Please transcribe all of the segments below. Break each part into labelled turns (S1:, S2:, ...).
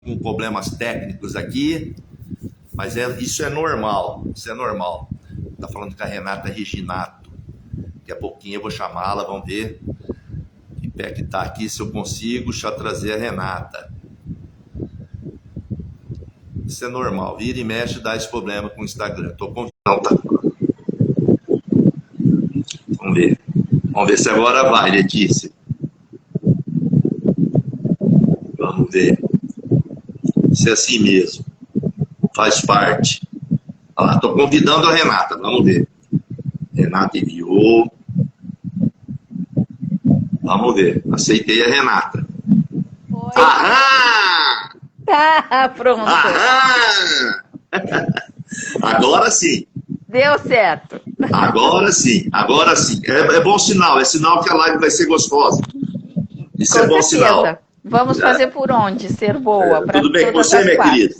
S1: com problemas técnicos aqui, mas isso é normal, isso é normal. Tá falando com a Renata Reginato. Daqui a pouquinho eu vou chamá-la, vamos ver que pé que tá aqui, se eu consigo já trazer a Renata. Isso é normal, vira e mexe dá esse problema com o Instagram. Tô convidando, tá? Vamos ver se agora vai, Letícia. Vamos ver. Isso é assim mesmo. Faz parte. Olha lá, tô convidando a Renata, vamos ver. Renata enviou. Vamos ver. Aceitei a Renata.
S2: Oi.
S1: Aham!
S2: Ah, pronto.
S1: Aham! Agora sim.
S2: Deu certo.
S1: Agora sim. Agora sim. É bom sinal. É sinal que a live vai ser gostosa. Isso é bom sinal.
S2: Vamos fazer por onde ser boa.
S1: Tudo bem com você, minha querida?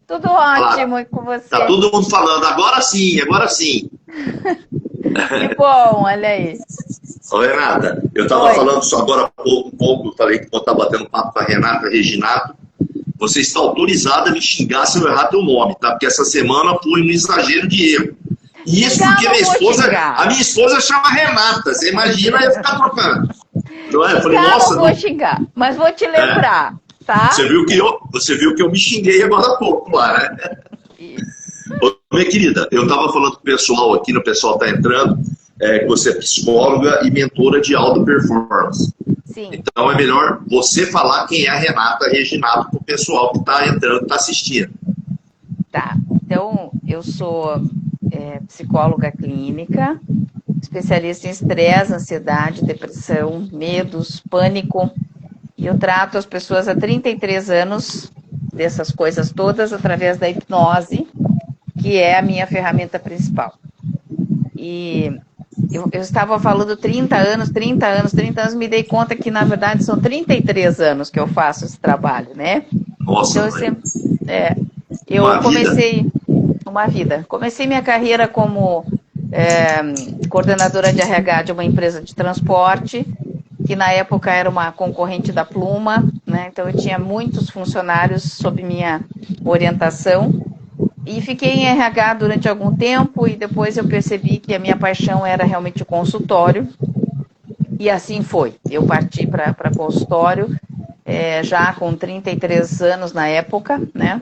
S2: Tudo ótimo, e com você?
S1: Tá todo mundo falando, agora sim, agora sim.
S2: Que bom, olha aí.
S1: Ô, Renata, eu estava falando só agora há pouco, falei que vou estar batendo papo com a Renata Reginato. Você está autorizada a me xingar se eu errar teu nome, tá? Porque essa semana foi um exagero de erro. E isso porque a minha esposa chama Renata. Você imagina eu ficar trocando. Não é? Eu falei, nossa,
S2: não vou xingar, mas vou te lembrar, tá?
S1: Você viu que eu me xinguei agora há pouco lá, né? Ô, minha querida, eu estava falando com o pessoal aqui, o pessoal está entrando, que você é psicóloga e mentora de alta performance.
S2: Sim.
S1: Então é melhor você falar quem é a Renata Reginato para o pessoal que está entrando, está assistindo.
S2: Tá, então eu sou psicóloga clínica, especialista em estresse, ansiedade, depressão, medos, pânico, e eu trato as pessoas há 33 anos dessas coisas todas através da hipnose, que é a minha ferramenta principal. E eu estava falando 30 anos, me dei conta que na verdade são 33 anos que eu faço esse trabalho, né?
S1: Nossa,
S2: então comecei minha carreira como coordenadora de RH de uma empresa de transporte, que na época era uma concorrente da Pluma, né? Então eu tinha muitos funcionários sob minha orientação, e fiquei em RH durante algum tempo, e depois eu percebi que a minha paixão era realmente o consultório, e assim foi. Eu parti para consultório, já com 33 anos na época, né?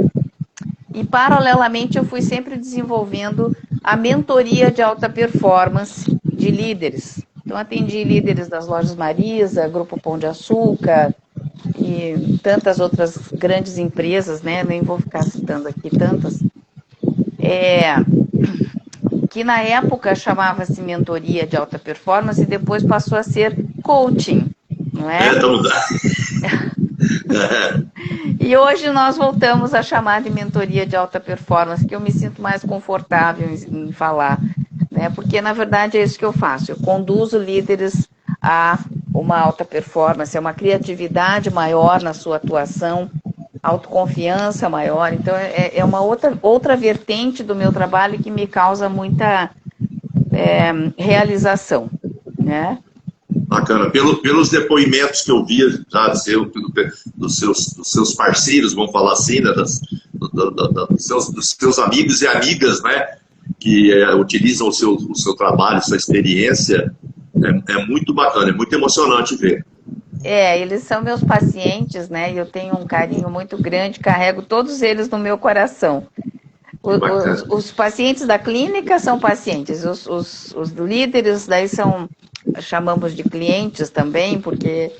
S2: E paralelamente eu fui sempre desenvolvendo a mentoria de alta performance de líderes. Então atendi líderes das lojas Marisa, Grupo Pão de Açúcar e tantas outras grandes empresas, né? Nem vou ficar citando aqui tantas. Que na época chamava-se mentoria de alta performance e depois passou a ser coaching, não é? E hoje nós voltamos a chamar de mentoria de alta performance, que eu me sinto mais confortável em falar, né? Porque na verdade é isso que eu faço, eu conduzo líderes a uma alta performance, a uma criatividade maior na sua atuação, autoconfiança maior. Então é uma outra vertente do meu trabalho que me causa muita realização, né?
S1: Bacana. Pelos depoimentos que eu via já dos seus parceiros, vamos falar assim, né, dos seus amigos e amigas, né, que utilizam o seu trabalho, sua experiência, é muito bacana, é muito emocionante ver.
S2: Eles são meus pacientes, né, e eu tenho um carinho muito grande, carrego todos eles no meu coração. Os pacientes da clínica são pacientes, os líderes daí chamamos de clientes também, porque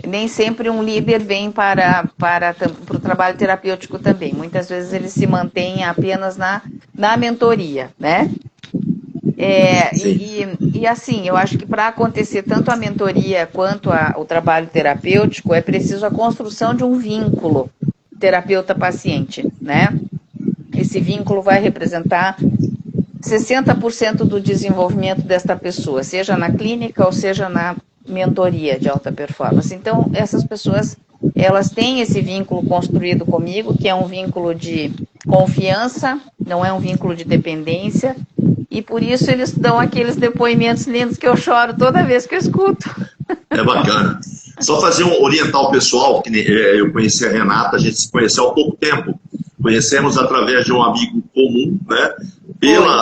S2: nem sempre um líder vem para o trabalho terapêutico também. Muitas vezes eles se mantêm apenas na mentoria, né? E assim, eu acho que para acontecer tanto a mentoria quanto o trabalho terapêutico, é preciso a construção de um vínculo terapeuta-paciente, né? Esse vínculo vai representar 60% do desenvolvimento desta pessoa, seja na clínica ou seja na mentoria de alta performance. Então, essas pessoas, elas têm esse vínculo construído comigo, que é um vínculo de confiança, não é um vínculo de dependência, e por isso eles dão aqueles depoimentos lindos que eu choro toda vez que eu escuto.
S1: É bacana. Só orientar o pessoal, que eu conheci a Renata, a gente se conheceu há pouco tempo. Conhecemos através de um amigo comum, né?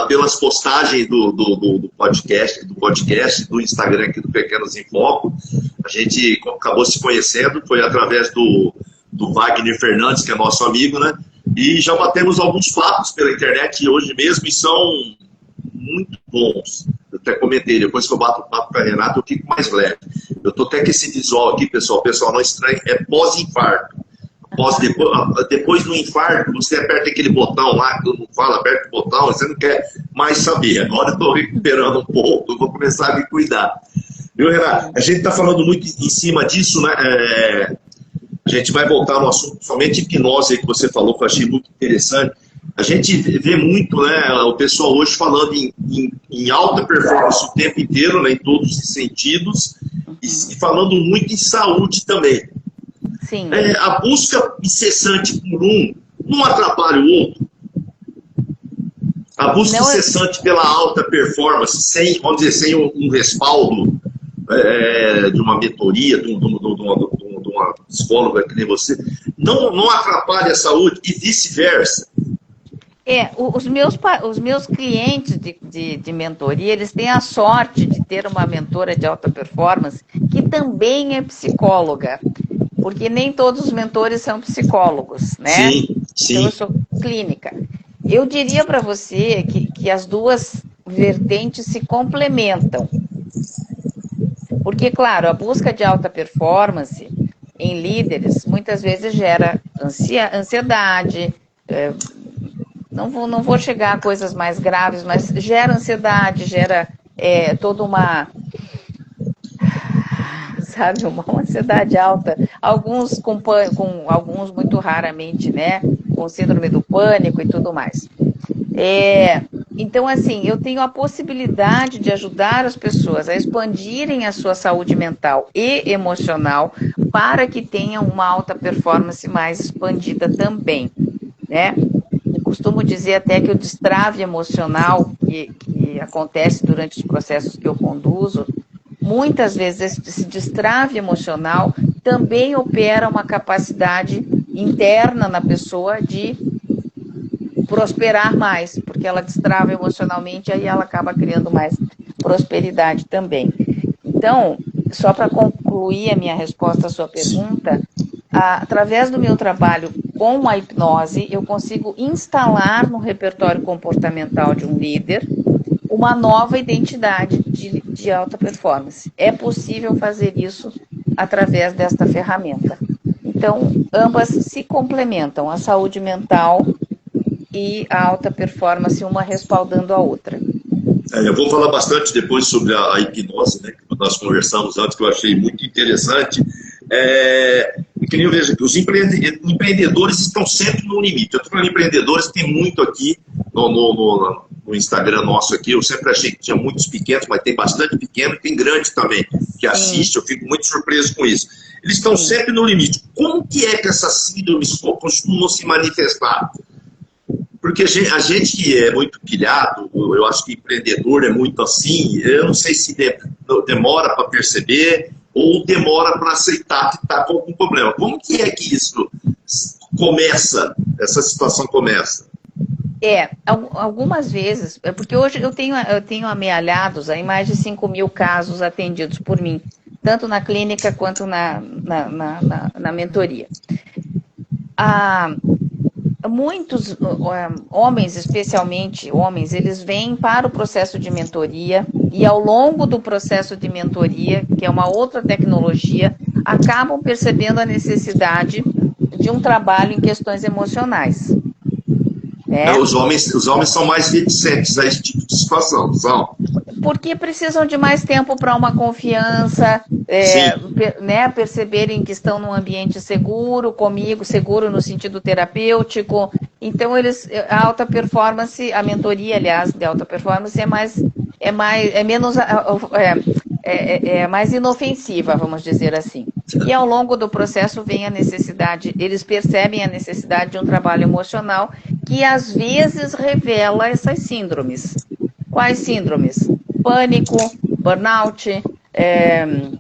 S1: Pelas postagens do podcast, do Instagram aqui do Pequenos em Foco. A gente acabou se conhecendo, foi através do Wagner Fernandes, que é nosso amigo, né? E já batemos alguns papos pela internet hoje mesmo e são muito bons. Eu até comentei, depois que eu bato o papo com a Renata, eu fico mais leve. Eu tô até com esse visual aqui, pessoal. Pessoal, não estranhe, é pós-infarto. Depois do infarto, você aperta aquele botão lá, que todo mundo fala, aperta o botão, você não quer mais saber. Agora eu estou recuperando um pouco, eu vou começar a me cuidar. Viu, Renato? A gente está falando muito em cima disso, né? A gente vai voltar no assunto, somente hipnose aí que você falou, que eu achei muito interessante. A gente vê muito, né, o pessoal hoje falando em alta performance o tempo inteiro, né, em todos os sentidos, e falando muito em saúde também.
S2: Sim.
S1: A busca incessante por um não atrapalha o outro. A busca incessante pela alta performance, sem um respaldo de uma mentoria, de uma psicóloga que nem você, não atrapalha a saúde e vice-versa.
S2: Os meus clientes de mentoria, eles têm a sorte de ter uma mentora de alta performance que também é psicóloga. Porque nem todos os mentores são psicólogos, né?
S1: Sim.
S2: Então, eu sou clínica. Eu diria para você que as duas vertentes se complementam. Porque, claro, a busca de alta performance em líderes muitas vezes gera ansiedade, não vou chegar a coisas mais graves, mas gera ansiedade, gera toda uma... sabe, uma ansiedade alta, alguns alguns muito raramente, né, com síndrome do pânico e tudo mais. Então, assim, eu tenho a possibilidade de ajudar as pessoas a expandirem a sua saúde mental e emocional para que tenham uma alta performance mais expandida também, né? Eu costumo dizer até que o destrave emocional que acontece durante os processos que eu conduzo, muitas vezes esse destrave emocional também opera uma capacidade interna na pessoa de prosperar mais, porque ela destrava emocionalmente, aí ela acaba criando mais prosperidade também. Então, só para concluir a minha resposta à sua pergunta, através do meu trabalho com a hipnose, eu consigo instalar no repertório comportamental de um líder uma nova identidade de alta performance. É possível fazer isso através desta ferramenta. Então, ambas se complementam, a saúde mental e a alta performance, uma respaldando a outra.
S1: Eu vou falar bastante depois sobre a hipnose, né, que nós conversamos antes, que eu achei muito interessante. Que nem eu vejo que os empreendedores estão sempre no limite. Eu estou falando empreendedores, tem muito aqui no Instagram nosso aqui. Eu sempre achei que tinha muitos pequenos, mas tem bastante pequeno e tem grande também, que assiste. Eu fico muito surpreso com isso. Eles estão sempre no limite. Como que é que essas síndromes costumam se manifestar? Porque a gente que é muito pilhado, eu acho que empreendedor é muito assim, eu não sei se demora para perceber ou demora para aceitar que está com algum problema. Como que é que isso começa, essa situação começa?
S2: Algumas vezes, porque hoje eu tenho amealhados aí mais de 5.000 casos atendidos por mim, tanto na clínica quanto na mentoria. Muitos homens, especialmente homens, eles vêm para o processo de mentoria e ao longo do processo de mentoria, que é uma outra tecnologia, acabam percebendo a necessidade de um trabalho em questões emocionais.
S1: Os homens são mais reticentes a esse tipo de situação, não são?
S2: Porque precisam de mais tempo para uma confiança, perceberem que estão num ambiente seguro comigo, seguro no sentido terapêutico. Então, a alta performance, a mentoria, aliás, de alta performance é mais inofensiva, vamos dizer assim. E ao longo do processo vem a necessidade, eles percebem a necessidade de um trabalho emocional que às vezes revela essas síndromes. Quais síndromes? Pânico, burnout,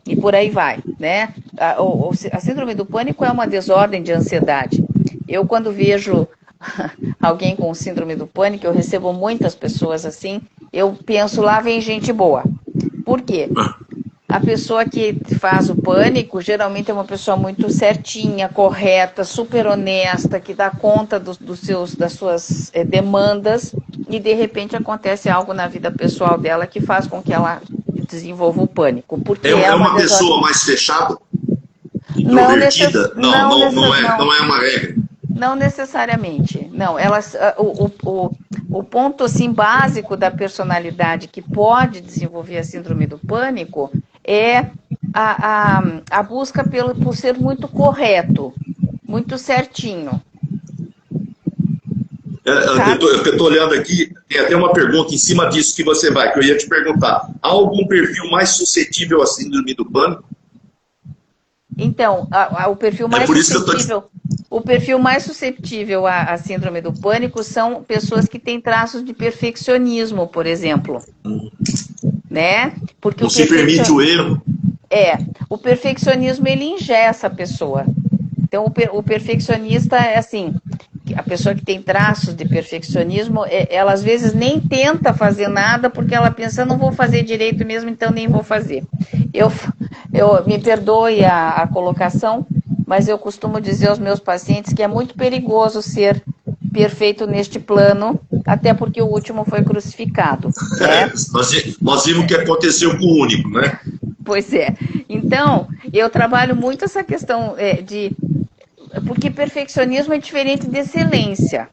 S2: e por aí vai, né? a síndrome do pânico é uma desordem de ansiedade. Eu, quando vejo alguém com síndrome do pânico, eu recebo muitas pessoas assim, eu penso, lá vem gente boa. Por quê? A pessoa que faz o pânico geralmente é uma pessoa muito certinha, correta, super honesta, que dá conta das suas demandas, e de repente acontece algo na vida pessoal dela que faz com que ela desenvolva o pânico. Porque
S1: é uma pessoa mais fechada? Introvertida? Não é uma regra.
S2: Não necessariamente. Não, o ponto assim, básico da personalidade que pode desenvolver a síndrome do pânico é a busca por ser muito correto, muito certinho.
S1: Eu estou olhando aqui, tem até uma pergunta em cima disso que eu ia te perguntar. Há algum perfil mais suscetível à síndrome do pânico?
S2: Então, o perfil mais suscetível à síndrome do pânico são pessoas que têm traços de perfeccionismo, por exemplo. Né? Porque
S1: não se permite o erro.
S2: O perfeccionismo, ele engessa a pessoa. Então, o perfeccionista é assim, a pessoa que tem traços de perfeccionismo, ela às vezes nem tenta fazer nada, porque ela pensa, não vou fazer direito mesmo, então nem vou fazer. Me perdoe a colocação, mas eu costumo dizer aos meus pacientes que é muito perigoso ser perfeito neste plano, até porque o último foi crucificado. Né?
S1: Nós vimos o que aconteceu com o único, né?
S2: Pois é. Então, eu trabalho muito essa questão porque perfeccionismo é diferente de excelência.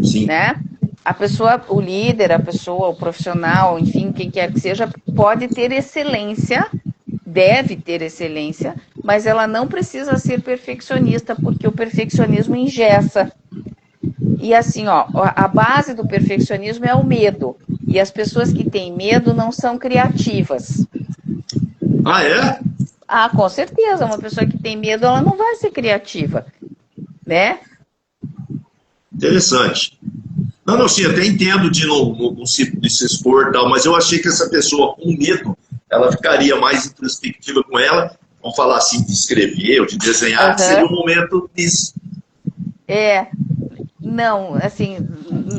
S1: Sim.
S2: Né? A pessoa, o líder, o profissional, enfim, quem quer que seja, pode ter excelência, deve ter excelência, mas ela não precisa ser perfeccionista, porque o perfeccionismo engessa. E assim, a base do perfeccionismo é o medo. E as pessoas que têm medo não são criativas.
S1: Ah, é?
S2: Com certeza. Uma pessoa que tem medo, ela não vai ser criativa. Né?
S1: Interessante. Não, sim, até entendo de não se expor e tal, mas eu achei que essa pessoa com medo, ela ficaria mais introspectiva com ela, vamos falar assim, de escrever ou de desenhar, que seria o momento disso.
S2: Não, assim,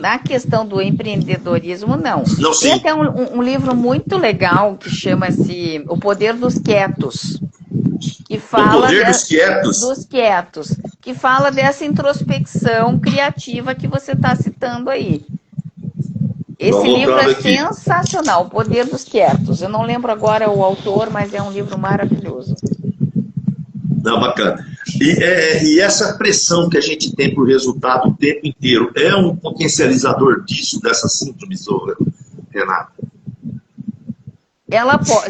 S2: na questão do empreendedorismo, não.
S1: Não, sim.
S2: Tem até um livro muito legal que chama-se O Poder dos Quietos. Que fala
S1: o Poder dos Quietos?
S2: Dos Quietos. Que fala dessa introspecção criativa que você está citando aí. Esse livro é sensacional, O Poder dos Quietos. Eu não lembro agora o autor, mas é um livro maravilhoso.
S1: Não, bacana. E essa pressão que a gente tem por resultado o tempo inteiro é um potencializador dessa síndrome, Renata?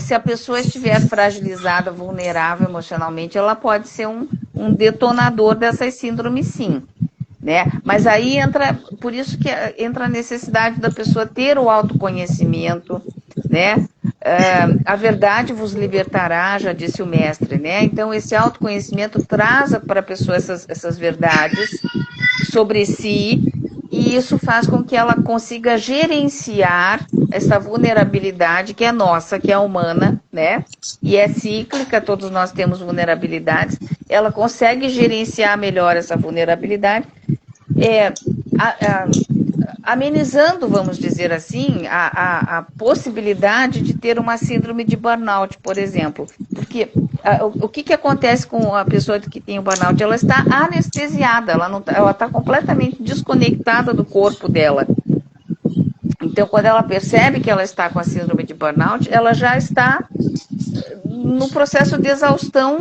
S2: Se a pessoa estiver fragilizada, vulnerável emocionalmente, ela pode ser um detonador dessas síndromes, sim. Né? Mas aí por isso que entra a necessidade da pessoa ter o autoconhecimento, né? A verdade vos libertará, já disse o mestre, né? Então esse autoconhecimento traz para a pessoa essas verdades sobre si, e isso faz com que ela consiga gerenciar essa vulnerabilidade que é nossa, que é humana, né? E é cíclica, todos nós temos vulnerabilidades. Ela consegue gerenciar melhor essa vulnerabilidade, amenizando, vamos dizer assim, a possibilidade de ter uma síndrome de burnout, por exemplo. Porque o que acontece com a pessoa que tem o burnout? Ela está anestesiada, ela está completamente desconectada do corpo dela. Então, quando ela percebe que ela está com a síndrome de burnout, ela já está no processo de exaustão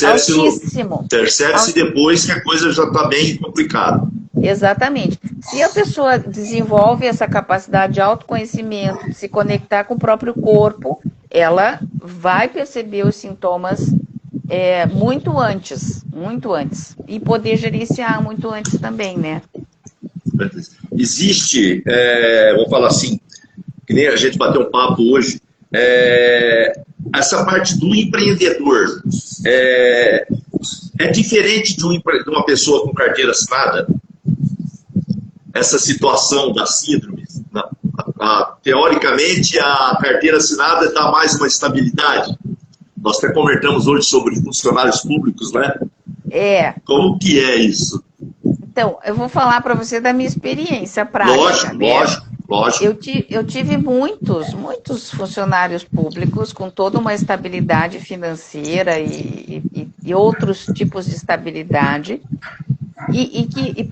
S2: altíssimo.
S1: Percebe-se depois que a coisa já está bem complicada.
S2: Exatamente. Se a pessoa desenvolve essa capacidade de autoconhecimento, de se conectar com o próprio corpo, ela vai perceber os sintomas muito antes, e poder gerenciar muito antes também, né?
S1: Existe, vou falar assim, que nem a gente bateu um papo hoje, essa parte do empreendedor é diferente de uma pessoa com carteira assinada? Essa situação da síndrome, teoricamente a carteira assinada dá mais uma estabilidade. Nós até comentamos hoje sobre funcionários públicos, né? Como que é isso?
S2: Então, eu vou falar para você da minha experiência prática.
S1: Lógico,
S2: né?
S1: lógico.
S2: Eu tive muitos funcionários públicos com toda uma estabilidade financeira e outros tipos de estabilidade, e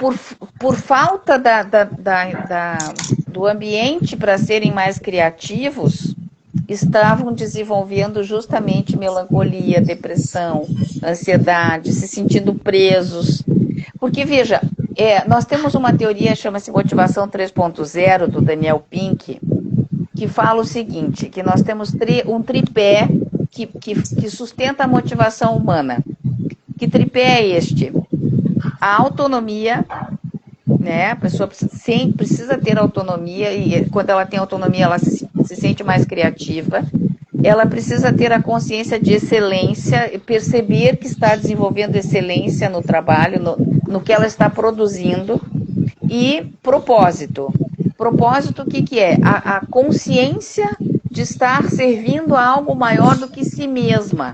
S2: por falta do ambiente para serem mais criativos, estavam desenvolvendo justamente melancolia, depressão, ansiedade, se sentindo presos. Porque, veja, nós temos uma teoria, chama-se Motivação 3.0, do Daniel Pink, que fala o seguinte, que nós temos um tripé que sustenta a motivação humana. Que tripé é este? A autonomia, né? A pessoa precisa ter autonomia, e quando ela tem autonomia, ela se sente mais criativa. Ela precisa ter a consciência de excelência, perceber que está desenvolvendo excelência no trabalho, no que ela está produzindo. E propósito. Propósito, o que é? A consciência de estar servindo a algo maior do que si mesma.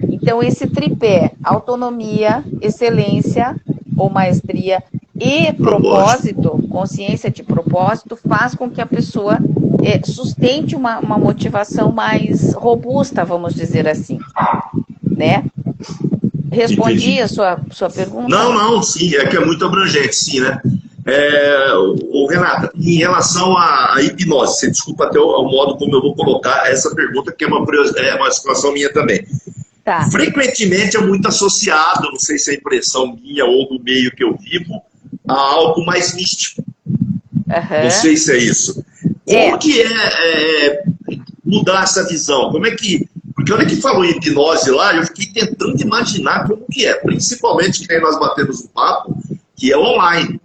S2: Então, esse tripé, autonomia, excelência ou maestria e propósito, consciência de propósito, faz com que a pessoa sustente uma motivação mais robusta, vamos dizer assim, né? Respondi a sua pergunta?
S1: Não, sim, é que é muito abrangente, sim, né? Renata, em relação à hipnose, você desculpa até o modo como eu vou colocar essa pergunta, que é uma situação minha também.
S2: Tá.
S1: Frequentemente é muito associado, não sei se é impressão minha ou do meio que eu vivo, a algo mais místico. Não sei se é isso. Como que é mudar essa visão? Como é que... Porque olha que falou em hipnose lá, eu fiquei tentando imaginar como que é. Principalmente que aí nós batemos um papo, que é online.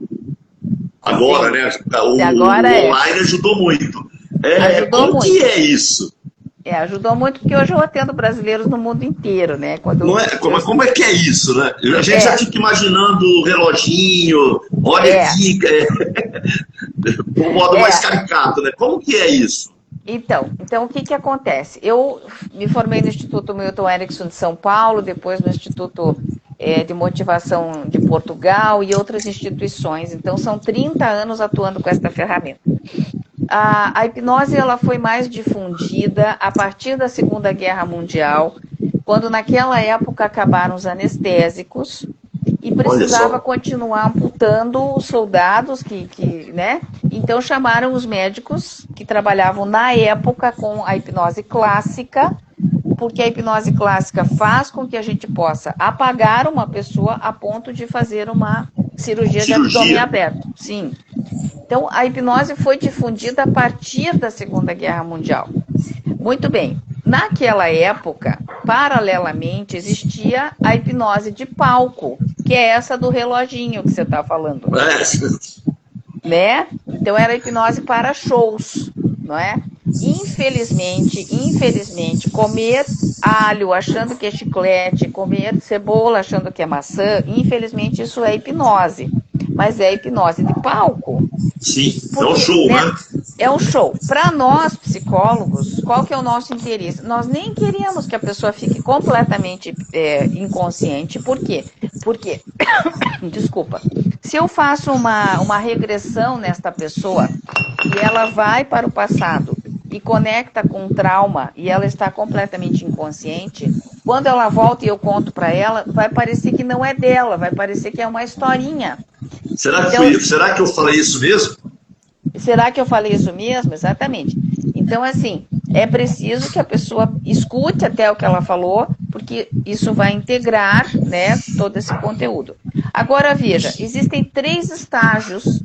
S1: Agora, né? O online ajudou muito.
S2: Ajudou muito.
S1: Que é isso?
S2: Ajudou muito, porque hoje eu atendo brasileiros no mundo inteiro, né?
S1: Como é que é isso, né? A gente já fica imaginando o reloginho, olha aqui, o modo mais caricato, né? Como que é isso?
S2: Então o que acontece? Eu me formei no Instituto Milton Erickson de São Paulo, depois no Instituto de Motivação de Portugal e outras instituições. Então, são 30 anos atuando com esta ferramenta. A hipnose ela foi mais difundida a partir da Segunda Guerra Mundial, quando naquela época acabaram os anestésicos e precisava continuar amputando os soldados, né? Então chamaram os médicos que trabalhavam na época com a hipnose clássica, porque a hipnose clássica faz com que a gente possa apagar uma pessoa a ponto de fazer uma cirurgia de abdômen aberto. Sim. Então, a hipnose foi difundida a partir da Segunda Guerra Mundial. Muito bem. Naquela época, paralelamente, existia a hipnose de palco, que é essa do reloginho que você está falando. Né? Então, era hipnose para shows, não é? Infelizmente, comer alho achando que é chiclete, comer cebola achando que é maçã, infelizmente isso é hipnose. Mas é hipnose de palco.
S1: Sim, é um show, né?
S2: É um show. Para nós, psicólogos, qual que é o nosso interesse? Nós nem queríamos que a pessoa fique completamente inconsciente. Por quê? Porque, desculpa, se eu faço uma regressão nesta pessoa e ela vai para o passado e conecta com um trauma e ela está completamente inconsciente, quando ela volta e eu conto para ela, vai parecer que não é dela, vai parecer que é uma historinha.
S1: Será que eu falei isso mesmo?
S2: Será que eu falei isso mesmo? Exatamente. Então, assim, é preciso que a pessoa escute até o que ela falou, porque isso vai integrar, né, todo esse conteúdo. Agora, veja, existem 3 estágios.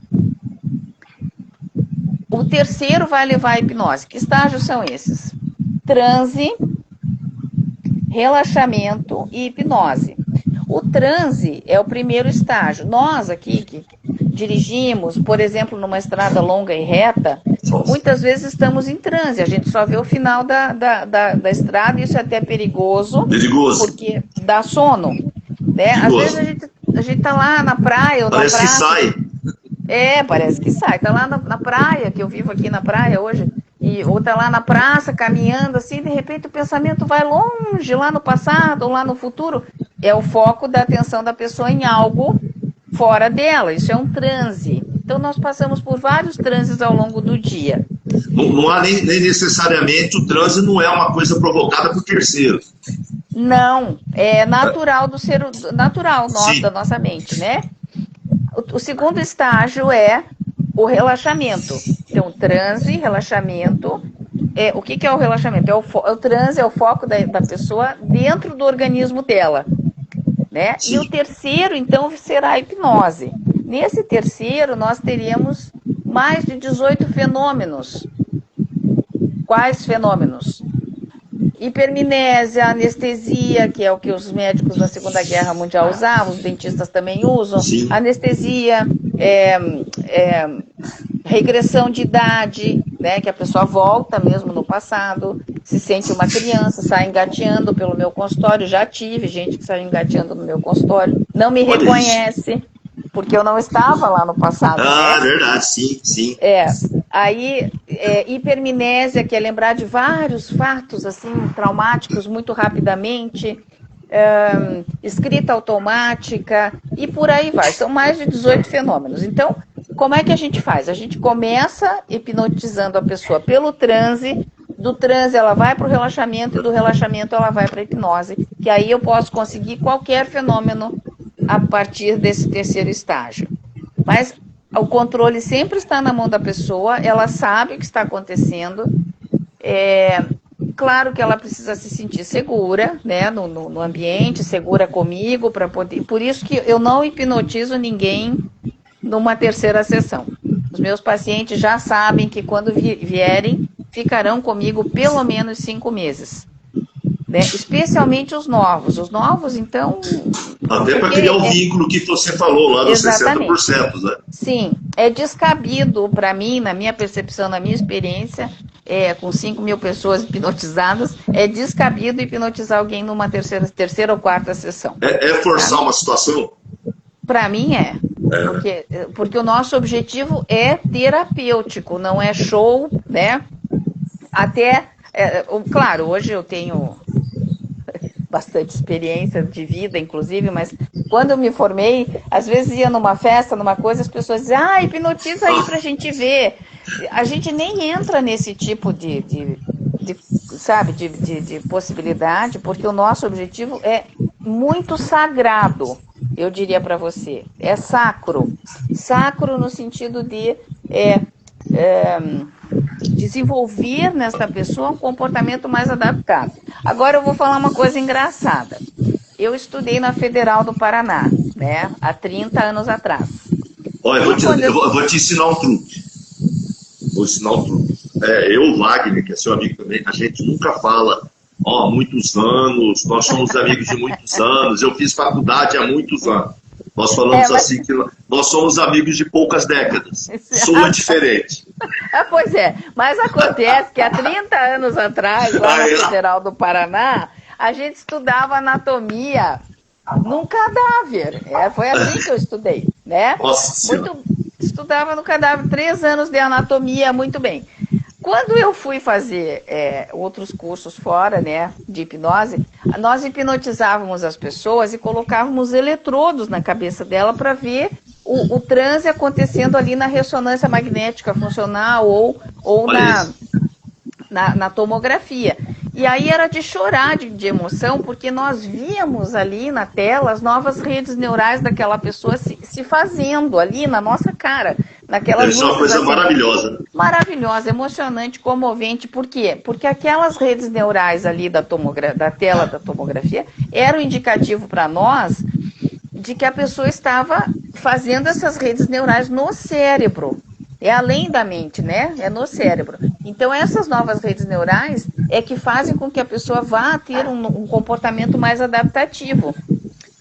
S2: O terceiro vai levar à hipnose. Que estágios são esses? Transe, relaxamento e hipnose. O transe é o primeiro estágio. Nós aqui que dirigimos, por exemplo, numa estrada longa e reta, muitas vezes estamos em transe. A gente só vê o final da estrada e isso é até perigoso. Porque dá sono. Né? Às vezes a gente está lá na praia ou
S1: parece
S2: na praça.
S1: Que sai.
S2: Parece que sai. Está lá na praia, que eu vivo aqui na praia hoje, ou está lá na praça, caminhando assim, de repente o pensamento vai longe, lá no passado ou lá no futuro. É o foco da atenção da pessoa em algo fora dela, isso é um transe. Então nós passamos por vários transes ao longo do dia.
S1: Não há nem necessariamente, o transe não é uma coisa provocada por terceiros.
S2: Não, é natural do ser natural nosso,
S1: Sim.
S2: da nossa mente, né? O segundo estágio é o relaxamento. Então, transe, relaxamento. O que é o relaxamento? O transe é o foco da pessoa dentro do organismo dela, né?
S1: Sim.
S2: E o terceiro, então, será a hipnose. Nesse terceiro, nós teríamos mais de 18 fenômenos. Quais fenômenos? Hipermnésia, anestesia, que é o que os médicos da Segunda Guerra Mundial usavam, os dentistas também usam.
S1: Sim.
S2: Anestesia, regressão de idade, né, que a pessoa volta mesmo no passado, se sente uma criança, sai engateando pelo meu consultório. Já tive gente que saiu engateando no meu consultório, não me
S1: Olha
S2: reconhece, porque eu não estava lá no passado.
S1: Ah,
S2: né?
S1: verdade, sim, sim.
S2: Aí, hipermnésia, que é lembrar de vários fatos assim traumáticos muito rapidamente, escrita automática e por aí vai. São mais de 18 fenômenos. Então, como é que a gente faz? A gente começa hipnotizando a pessoa pelo transe, do transe ela vai para o relaxamento e do relaxamento ela vai para a hipnose, que aí eu posso conseguir qualquer fenômeno a partir desse terceiro estágio. Mas o controle sempre está na mão da pessoa, ela sabe o que está acontecendo. Claro que ela precisa se sentir segura, né, no ambiente, segura comigo, para poder. Por isso que eu não hipnotizo ninguém numa terceira sessão. Os meus pacientes já sabem que quando vierem, ficarão comigo pelo menos 5 meses. Né? Especialmente os novos. Os novos, então...
S1: Até para criar o vínculo que você falou lá dos 60%, né?
S2: Sim, é descabido para mim, na minha percepção, na minha experiência, com 5 mil pessoas hipnotizadas, é descabido hipnotizar alguém numa terceira ou quarta sessão.
S1: É forçar uma situação?
S2: Para mim porque o nosso objetivo é terapêutico, não é show, né? Até, claro, hoje eu tenho bastante experiência de vida, inclusive, mas quando eu me formei, às vezes ia numa festa, numa coisa, as pessoas diziam, hipnotiza aí pra gente ver. A gente nem entra nesse tipo de possibilidade, porque o nosso objetivo é muito sagrado, eu diria para você. É sacro. Sacro no sentido de desenvolver nessa pessoa um comportamento mais adaptado. Agora eu vou falar uma coisa engraçada. Eu estudei na Federal do Paraná, né, há 30 anos atrás.
S1: Olha, eu vou te ensinar um truque. Vou ensinar um truque. Eu, Wagner, que é seu amigo também, a gente nunca fala, há muitos anos, nós somos amigos de muitos anos, eu fiz faculdade há muitos anos. Nós falamos assim que nós somos amigos de poucas décadas. Soa diferente.
S2: Pois é, mas acontece que há 30 anos atrás, lá na Federal do Paraná, a gente estudava anatomia num cadáver. Foi assim que eu estudei, né?
S1: Nossa,
S2: estudava no cadáver, 3 anos de anatomia, muito bem. Quando eu fui fazer outros cursos fora, né, de hipnose, nós hipnotizávamos as pessoas e colocávamos eletrodos na cabeça dela para ver o transe acontecendo ali na ressonância magnética funcional ou na tomografia. E aí era de chorar de emoção, porque nós víamos ali na tela as novas redes neurais daquela pessoa se fazendo ali na nossa cara.
S1: Isso é uma coisa maravilhosa.
S2: Maravilhosa, emocionante, comovente. Por quê? Porque aquelas redes neurais ali da tela da tomografia eram indicativo para nós de que a pessoa estava fazendo essas redes neurais no cérebro. É além da mente, né? É no cérebro. Então, essas novas redes neurais é que fazem com que a pessoa vá ter um comportamento mais adaptativo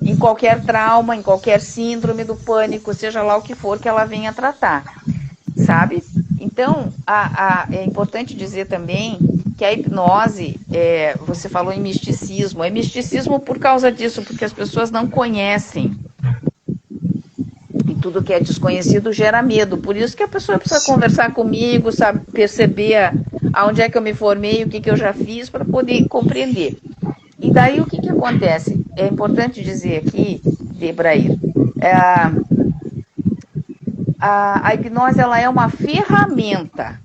S2: em qualquer trauma, em qualquer síndrome do pânico, seja lá o que for que ela venha tratar, sabe? Então, é importante dizer também que a hipnose, você falou em misticismo, é misticismo por causa disso, porque as pessoas não conhecem. E tudo que é desconhecido gera medo. Por isso que a pessoa precisa conversar comigo, sabe, perceber aonde é que eu me formei, o que eu já fiz para poder compreender. E daí o que acontece? É importante dizer aqui, Debrair, a hipnose ela é uma ferramenta,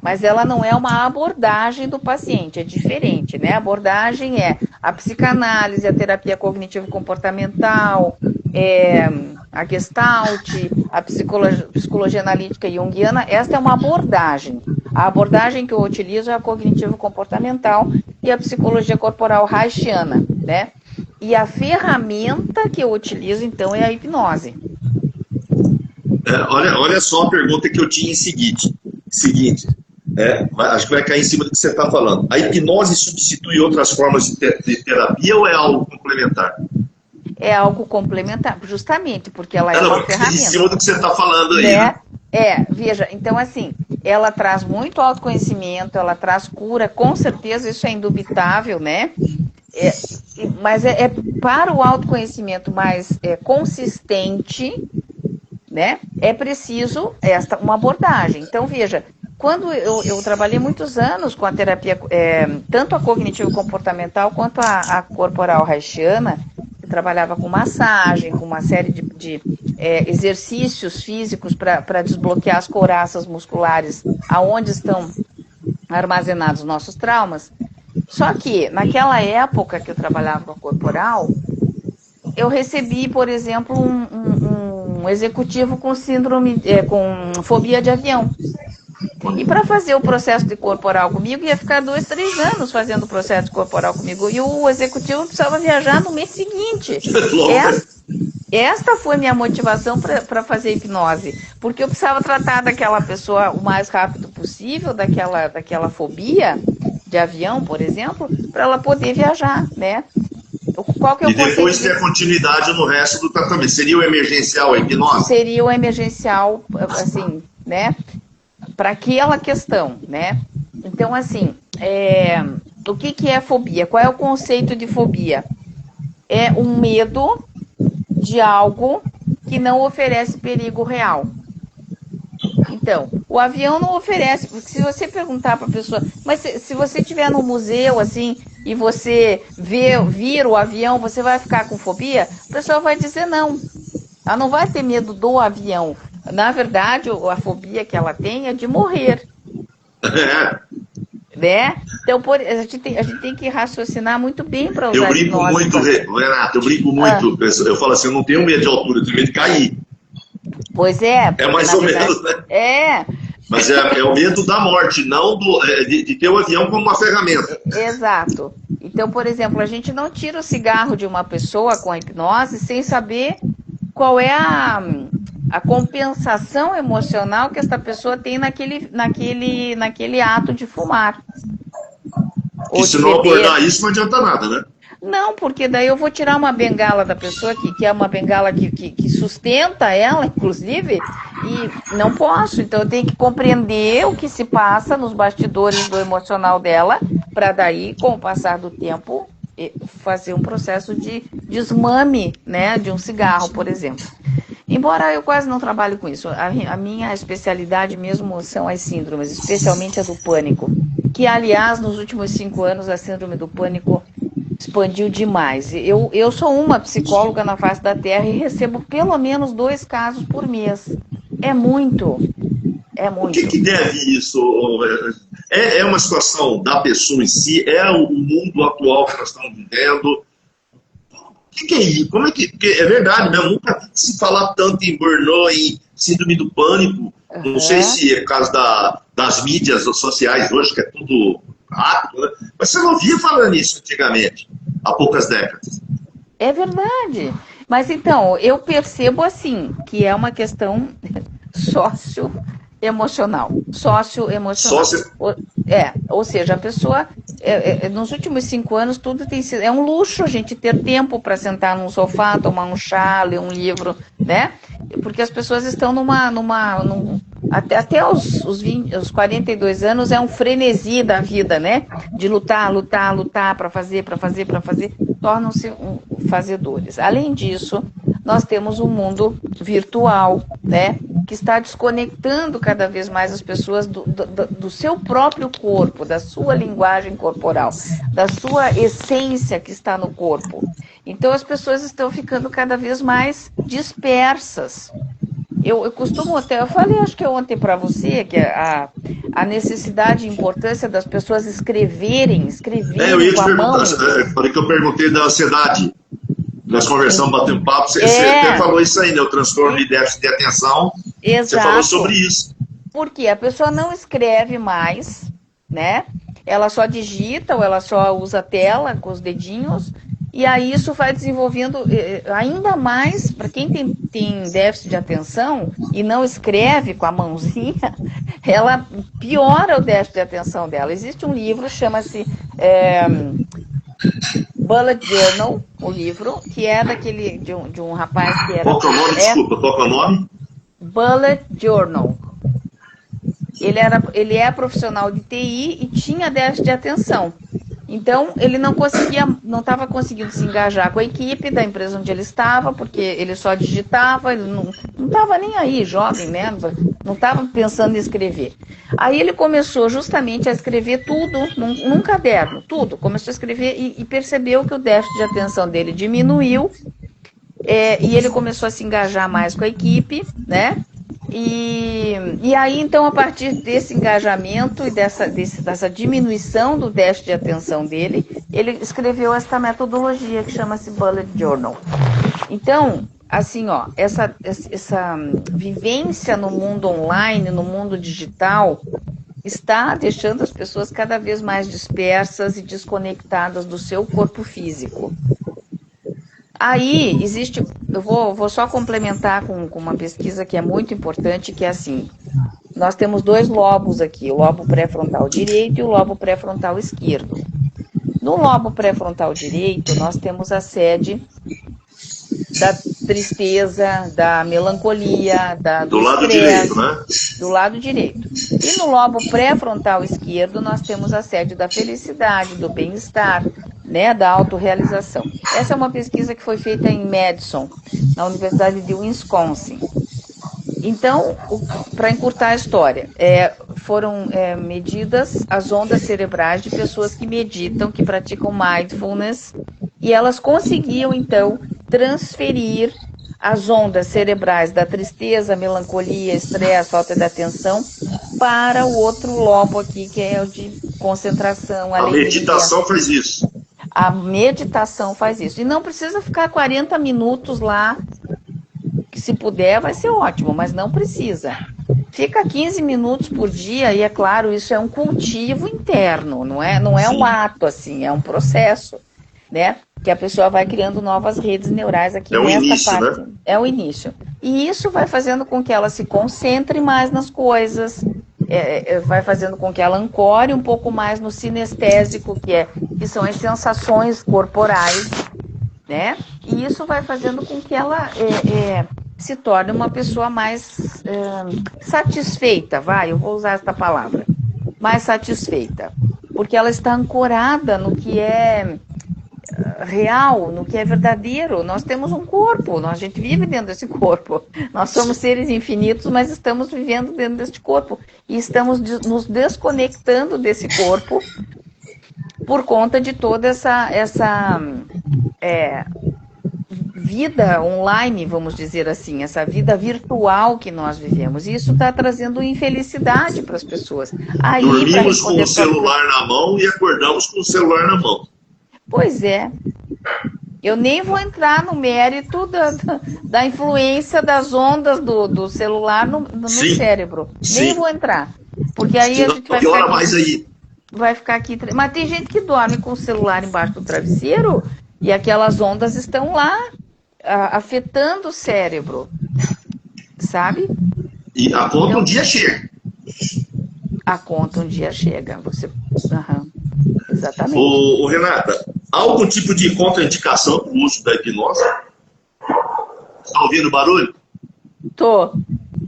S2: mas ela não é uma abordagem do paciente, é diferente, né? A abordagem é a psicanálise, a terapia cognitivo-comportamental, a Gestalt, a psicologia analítica junguiana. Esta é uma abordagem. A abordagem que eu utilizo é a cognitivo-comportamental e a psicologia corporal reichiana, né? E a ferramenta que eu utilizo, então, é a hipnose.
S1: Olha só a pergunta que eu tinha em seguinte. Acho que vai cair em cima do que você está falando. A hipnose substitui outras formas de terapia ou é algo complementar?
S2: É algo complementar, justamente, porque ela é uma ferramenta.
S1: Em cima do que você está falando aí. Né?
S2: Veja, então assim, ela traz muito autoconhecimento, ela traz cura, com certeza, isso é indubitável, né? Mas para o autoconhecimento mais consistente, né? É preciso uma abordagem. Então, veja, quando eu trabalhei muitos anos com a terapia, tanto a cognitivo-comportamental quanto a corporal reichiana, eu trabalhava com massagem, com uma série de exercícios físicos para desbloquear as couraças musculares aonde estão armazenados nossos traumas. Só que, naquela época que eu trabalhava com a corporal, eu recebi, por exemplo, um executivo com síndrome, com fobia de avião. E para fazer o processo de corporal comigo, ia ficar 2, 3 anos fazendo o processo de corporal comigo. E o executivo precisava viajar no mês seguinte. Esta foi minha motivação para fazer hipnose. Porque eu precisava tratar daquela pessoa o mais rápido possível, daquela fobia de avião, por exemplo, para ela poder viajar, né? Qual que é o
S1: depois ter continuidade no resto do tratamento. Seria o emergencial a hipnose?
S2: Seria o emergencial, assim, né? Para aquela questão, né? Então, assim, o que é fobia? Qual é o conceito de fobia? É um medo de algo que não oferece perigo real. Então, o avião não oferece, porque se você perguntar para a pessoa, mas se você estiver no museu, assim, e você vir o avião, você vai ficar com fobia? A pessoa vai dizer não. Ela não vai ter medo do avião. Na verdade, a fobia que ela tem é de morrer. Né? Então, a gente tem que raciocinar muito bem para usar.
S1: Eu brinco muito, Renato, eu falo assim, eu não tenho medo de altura, eu tenho medo de cair.
S2: Pois é.
S1: É mais ou menos, né? Mas é o medo da morte, não de ter o avião como uma ferramenta.
S2: Exato. Então, por exemplo, a gente não tira o cigarro de uma pessoa com a hipnose sem saber qual é a compensação emocional que essa pessoa tem naquele ato de fumar.
S1: E se não abordar isso, não adianta nada, né?
S2: Não, porque daí eu vou tirar uma bengala da pessoa, que é uma bengala que sustenta ela, inclusive, e não posso. Então eu tenho que compreender o que se passa nos bastidores do emocional dela, para daí, com o passar do tempo, fazer um processo de desmame, né, de um cigarro, por exemplo. Embora eu quase não trabalho com isso, a minha especialidade mesmo são as síndromes, especialmente a do pânico, que, aliás, nos últimos 5 anos, a síndrome do pânico expandiu demais. Eu sou uma psicóloga na face da Terra e recebo pelo menos 2 casos por mês. É muito. É muito.
S1: O que deve isso? É uma situação da pessoa em si? É o mundo atual que nós estamos vivendo? O que é isso? Como é que... Porque é verdade mesmo, nunca vi se falar tanto em burnout, em síndrome do pânico. Uhum. Não sei se é por causa das mídias sociais hoje, que é tudo rápido, né? Mas você não ouvia falando isso antigamente, há poucas décadas.
S2: É verdade. Mas então, eu percebo assim, que é uma questão socioemocional. Ou seja, a pessoa, nos últimos 5 anos, tudo tem sido... É um luxo a gente ter tempo para sentar num sofá, tomar um chá, ler um livro, né? Porque as pessoas estão até os 42 anos é um frenesi da vida, né? De lutar para fazer, tornam-se fazedores. Além disso, nós temos um mundo virtual, né? que está desconectando cada vez mais as pessoas do seu próprio corpo, da sua linguagem corporal, da sua essência que está no corpo. Então as pessoas estão ficando cada vez mais dispersas. Eu costumo até, eu falei, acho que ontem para você, que a necessidade e importância das pessoas escreverem
S1: eu ia te
S2: com a mão.
S1: Falei que eu perguntei da ansiedade. Nós conversamos, batemos um papo, você até falou isso aí, né? O transtorno de déficit de atenção.
S2: Exato.
S1: Você falou sobre isso.
S2: Porque a pessoa não escreve mais, né? Ela só digita ou ela só usa a tela com os dedinhos. E aí isso vai desenvolvendo ainda mais, para quem tem déficit de atenção e não escreve com a mãozinha, ela piora o déficit de atenção dela. Existe um livro, chama-se Bullet Journal, o livro, que é daquele de um rapaz que era...
S1: Qual que é o nome? Desculpa, qual que é o nome?
S2: Bullet Journal. Ele é profissional de TI e tinha déficit de atenção. Então, ele não estava conseguindo se engajar com a equipe da empresa onde ele estava, porque ele só digitava, ele não estava nem aí, jovem, né? Não estava pensando em escrever. Aí ele começou justamente a escrever tudo, num caderno, tudo. Começou a escrever e percebeu que o déficit de atenção dele diminuiu, e ele começou a se engajar mais com a equipe, né? E aí, então, a partir desse engajamento e dessa diminuição do déficit de atenção dele, ele escreveu esta metodologia que chama-se Bullet Journal. Então, assim, ó, essa vivência no mundo online, no mundo digital, está deixando as pessoas cada vez mais dispersas e desconectadas do seu corpo físico. Aí, eu vou só complementar com uma pesquisa que é muito importante, que é assim, nós temos dois lobos aqui, o lobo pré-frontal direito e o lobo pré-frontal esquerdo. No lobo pré-frontal direito, nós temos a sede da tristeza, da melancolia, do
S1: lado
S2: estresse,
S1: direito, né?
S2: Do lado direito. E no lobo pré-frontal esquerdo, nós temos a sede da felicidade, do bem-estar, né, da autorrealização. Essa é uma pesquisa que foi feita em Madison, na Universidade de Wisconsin. Então, para encurtar a história, foram medidas as ondas cerebrais de pessoas que meditam, que praticam mindfulness, e elas conseguiam, então, transferir as ondas cerebrais da tristeza, melancolia, estresse, falta de atenção, para o outro lobo aqui, que é o de concentração, alegria.
S1: A meditação faz isso.
S2: A meditação faz isso. E não precisa ficar 40 minutos lá, que se puder vai ser ótimo, mas não precisa. Fica 15 minutos por dia e, é claro, isso é um cultivo interno, não é um ato, assim, é um processo, né? Que a pessoa vai criando novas redes neurais aqui nessa parte. Né? É o início. E isso vai fazendo com que ela se concentre mais nas coisas, vai fazendo com que ela ancore um pouco mais no sinestésico, que são as sensações corporais, né? E isso vai fazendo com que ela se torne uma pessoa mais satisfeita, eu vou usar esta palavra, mais satisfeita, porque ela está ancorada no que é real, no que é verdadeiro. Nós temos um corpo, a gente vive dentro desse corpo, nós somos seres infinitos, mas estamos vivendo dentro deste corpo, e estamos nos desconectando desse corpo por conta de toda essa vida online, vamos dizer assim, essa vida virtual que nós vivemos. E isso está trazendo infelicidade para as pessoas.
S1: Dormimos com o celular na mão e acordamos com o celular na mão.
S2: Pois é. Eu nem vou entrar no mérito da influência das ondas do celular no cérebro. Sim. Nem vou entrar. Porque aí a gente vai ficar aqui. Mas tem gente que dorme com o celular embaixo do travesseiro e aquelas ondas estão lá afetando o cérebro. Sabe?
S1: E a conta um dia chega.
S2: A conta um dia chega. Exatamente.
S1: Ô, Renata, há algum tipo de contraindicação para o uso da hipnose? Está ouvindo barulho?
S2: Tô.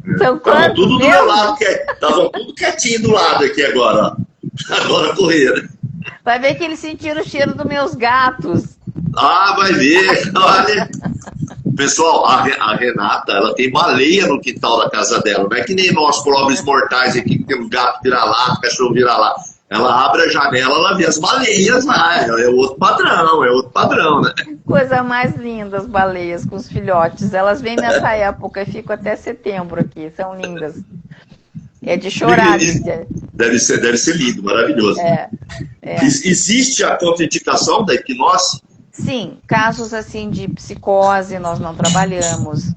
S1: Estavam tudo do meu lado, estavam tudo quietinho do lado aqui agora. Agora correram.
S2: Vai ver que eles sentiram o cheiro dos meus gatos.
S1: Ah, vai ver. Olha, Pessoal, a Renata, ela tem baleia no quintal da casa dela. Não é que nem nós, pobres mortais aqui, que temos gato vira-lata, cachorro vira-lata. Ela abre a janela, ela vê as baleias lá. É outro padrão, né?
S2: Coisa mais linda, as baleias com os filhotes. Elas vêm nessa época e ficam até setembro aqui. São lindas. É de chorar.
S1: Deve ser lindo, maravilhoso. Existe a contraindicação da hipnose?
S2: Sim, casos assim de psicose nós não trabalhamos.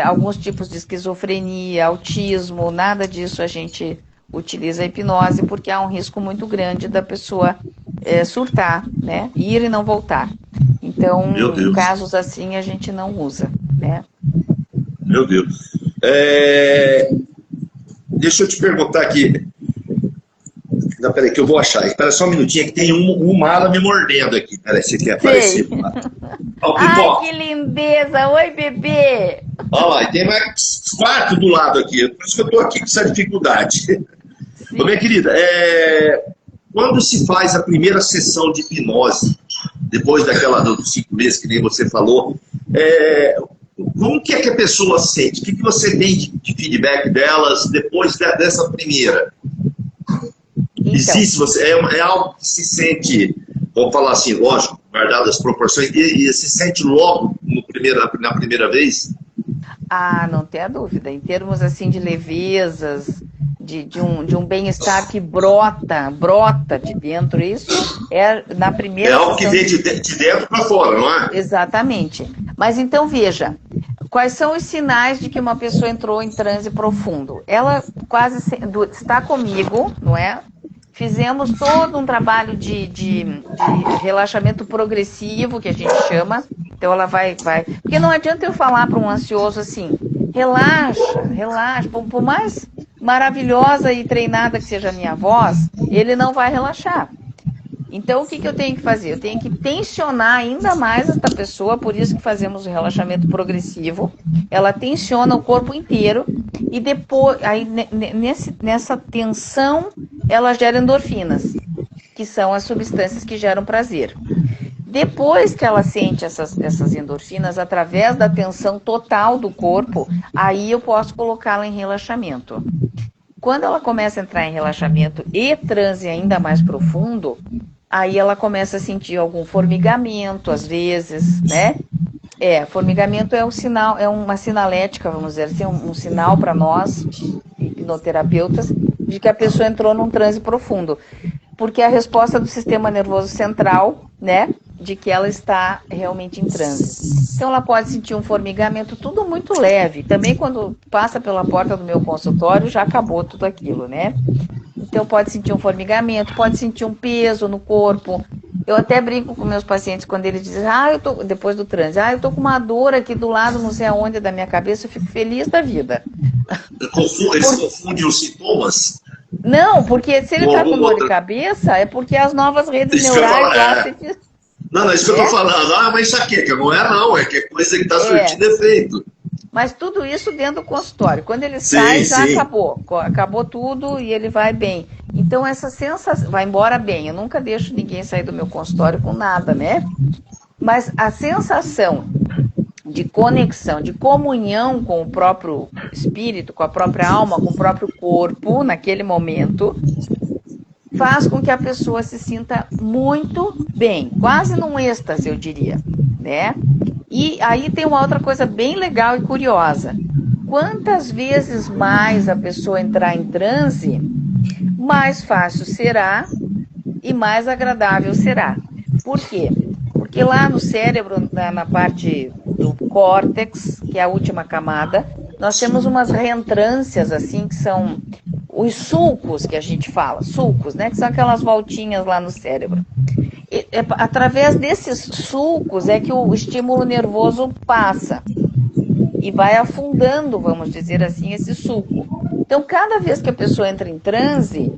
S2: Alguns tipos de esquizofrenia, autismo, nada disso a gente utiliza a hipnose, porque há um risco muito grande da pessoa surtar, né? Ir e não voltar. Então, casos assim a gente não usa, né?
S1: Meu Deus. Deixa eu te perguntar aqui. Não, peraí, que eu vou achar. Espera só um minutinho, que tem uma ala me mordendo aqui. Peraí, você quer aparecer?
S2: Ai, que lindeza! Oi, bebê!
S1: Olha lá, e tem mais 4 do lado aqui. Por isso que eu estou aqui com essa dificuldade. Ô, minha querida, quando se faz a primeira sessão de hipnose, depois dos 5 meses, que nem você falou, como que é que a pessoa sente? O que você tem de feedback delas depois dessa primeira?
S2: Então,
S1: Existe, é algo que se sente, vamos falar assim, lógico, guardado as proporções, e se sente logo na primeira vez?
S2: Ah, não tenha dúvida. Em termos assim de levezas, de um bem-estar que brota de dentro, isso na primeira.
S1: É algo que vem de dentro para fora, não é?
S2: Exatamente. Mas então veja, quais são os sinais de que uma pessoa entrou em transe profundo? Ela está comigo, não é? Fizemos todo um trabalho de relaxamento progressivo, que a gente chama. Então ela vai. Porque não adianta eu falar para um ansioso assim, relaxa. Por mais maravilhosa e treinada que seja a minha voz, ele não vai relaxar. Então o que eu tenho que fazer? Eu tenho que tensionar ainda mais essa pessoa, por isso que fazemos o relaxamento progressivo. Ela tensiona o corpo inteiro e depois, aí, nessa tensão, ela gera endorfinas, que são as substâncias que geram prazer. Depois que ela sente essas endorfinas, através da tensão total do corpo, aí eu posso colocá-la em relaxamento. Quando ela começa a entrar em relaxamento e transe ainda mais profundo, aí ela começa a sentir algum formigamento, às vezes, né? Formigamento é um sinal, é uma sinalética, vamos dizer assim, um sinal para nós, hipnoterapeutas, de que a pessoa entrou num transe profundo. Porque é a resposta do sistema nervoso central, né, de que ela está realmente em transe. Então ela pode sentir um formigamento, tudo muito leve. Também quando passa pela porta do meu consultório, já acabou tudo aquilo, né? Então pode sentir um formigamento, pode sentir um peso no corpo. Eu até brinco com meus pacientes quando eles dizem, depois do transe, eu tô com uma dor aqui do lado, não sei aonde, da minha cabeça, eu fico feliz da vida.
S1: Eles confundem os sintomas?
S2: Não, porque se ele está com dor de cabeça, é porque as novas redes neurais lá se...
S1: Não, é isso que eu estou falando. Mas enxaqueca, não é que é coisa que está surtindo efeito.
S2: Mas tudo isso dentro do consultório. Quando ele sai, já acabou tudo e ele vai bem. Então essa sensação, vai embora bem. Eu nunca deixo ninguém sair do meu consultório com nada, né? Mas a sensação de conexão, de comunhão com o próprio espírito, com a própria alma, com o próprio corpo, naquele momento, faz com que a pessoa se sinta muito bem, quase num êxtase, eu diria, né? E aí tem uma outra coisa bem legal e curiosa. Quantas vezes mais a pessoa entrar em transe, mais fácil será e mais agradável será. Por quê? Porque lá no cérebro, na parte do córtex, que é a última camada, nós temos umas reentrâncias, assim, que são os sulcos que a gente fala, sulcos, né? Que são aquelas voltinhas lá no cérebro. Através desses sulcos é que o estímulo nervoso passa e vai afundando, vamos dizer assim, esse sulco. Então, cada vez que a pessoa entra em transe,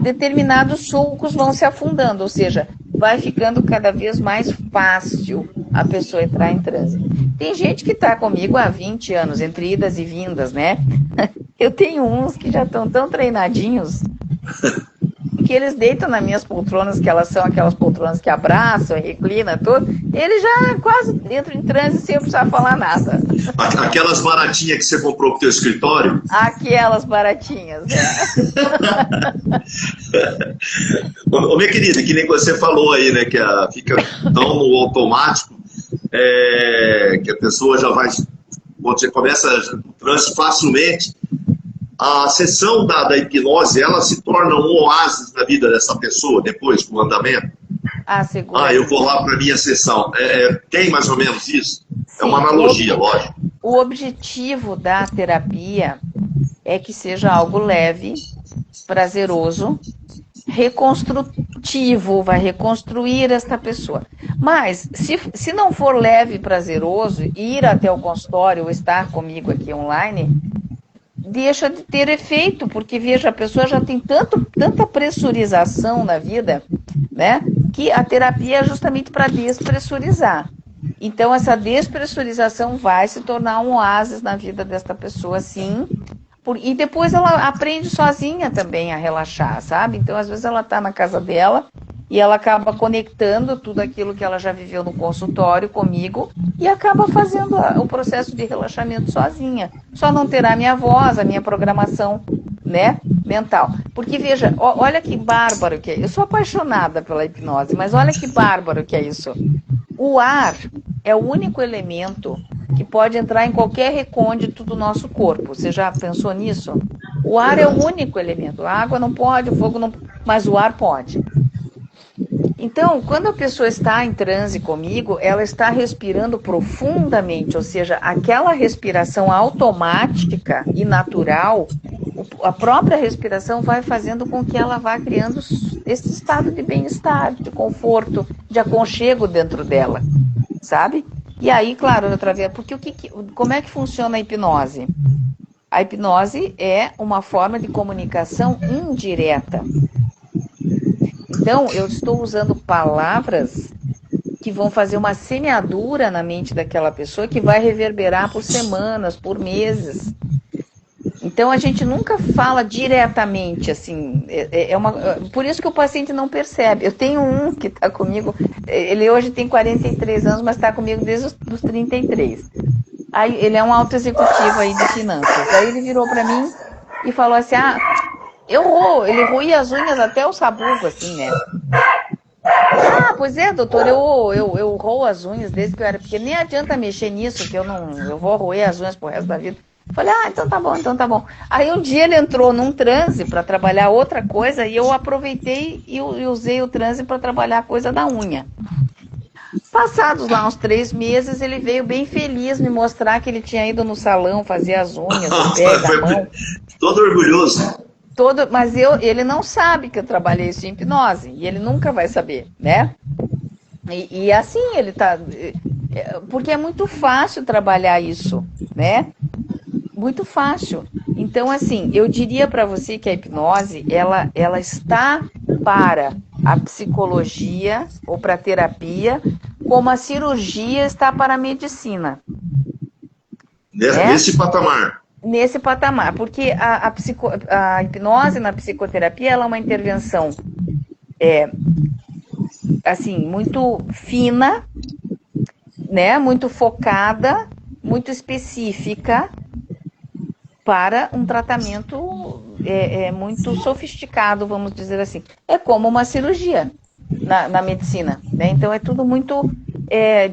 S2: determinados sulcos vão se afundando, ou seja, vai ficando cada vez mais fácil a pessoa entrar em transe. Tem gente que está comigo há 20 anos, entre idas e vindas, né? Eu tenho uns que já estão tão treinadinhos que eles deitam nas minhas poltronas, que elas são aquelas poltronas que abraçam e reclinam, tudo, eles já quase entram em transe sem eu precisar falar nada.
S1: Aquelas baratinhas que você comprou pro teu escritório?
S2: Aquelas baratinhas,
S1: Ô, minha querida, que nem você falou aí, né, que fica tão no automático, que a pessoa já vai, quando você começa o trânsito facilmente, a sessão da hipnose, ela se torna um oásis na vida dessa pessoa, depois, com o andamento? Eu vou lá para a minha sessão. Tem mais ou menos isso? Sim, é uma analogia, lógico.
S2: O objetivo da terapia é que seja algo leve, prazeroso, reconstrutivo, vai reconstruir esta pessoa. Mas, se não for leve e prazeroso, ir até o consultório ou estar comigo aqui online, deixa de ter efeito, porque, veja, a pessoa já tem tanta pressurização na vida, né, que a terapia é justamente para despressurizar. Então, essa despressurização vai se tornar um oásis na vida desta pessoa, sim. E depois ela aprende sozinha também a relaxar, sabe? Então, às vezes ela está na casa dela e ela acaba conectando tudo aquilo que ela já viveu no consultório comigo e acaba fazendo o processo de relaxamento sozinha. Só não terá a minha voz, a minha programação, né, mental. Porque, veja, olha que bárbaro que é. Eu sou apaixonada pela hipnose, mas olha que bárbaro que é isso. O ar é o único elemento que pode entrar em qualquer recôndito do nosso corpo. Você já pensou nisso? O ar é o único elemento. A água não pode, o fogo não pode, mas o ar pode. Então, quando a pessoa está em transe comigo, ela está respirando profundamente, ou seja, aquela respiração automática e natural, a própria respiração vai fazendo com que ela vá criando esse estado de bem-estar, de conforto, de aconchego dentro dela, sabe? E aí, claro, outra vez, porque como é que funciona a hipnose? A hipnose é uma forma de comunicação indireta. Então, eu estou usando palavras que vão fazer uma semeadura na mente daquela pessoa que vai reverberar por semanas, por meses. Então, a gente nunca fala diretamente, assim, por isso que o paciente não percebe. Eu tenho um que está comigo, ele hoje tem 43 anos, mas está comigo desde os 33. Aí, ele é um alto executivo aí de finanças. Aí ele virou para mim e falou assim, ele roía as unhas até o sabugo, assim, né? Pois é, doutor, eu roo as unhas desde que eu era pequeno. Nem adianta mexer nisso, que eu vou roer as unhas pro resto da vida. Falei, então tá bom. Aí um dia ele entrou num transe para trabalhar outra coisa e eu aproveitei e usei o transe para trabalhar a coisa da unha. Passados lá uns 3 meses, ele veio bem feliz me mostrar que ele tinha ido no salão fazer as unhas, o pé, da mão.
S1: Todo orgulhoso.
S2: Mas ele não sabe que eu trabalhei isso em hipnose, e ele nunca vai saber, né? E assim, ele tá... Porque é muito fácil trabalhar isso, né? Muito fácil. Então, assim, eu diria para você que a hipnose, ela está para a psicologia ou para a terapia, como a cirurgia está para a medicina.
S1: Nesse patamar.
S2: Nesse patamar, porque a hipnose na psicoterapia ela é uma intervenção assim, muito fina, né, muito focada, muito específica para um tratamento muito sofisticado, vamos dizer assim. É como uma cirurgia na medicina, né? Então é tudo muito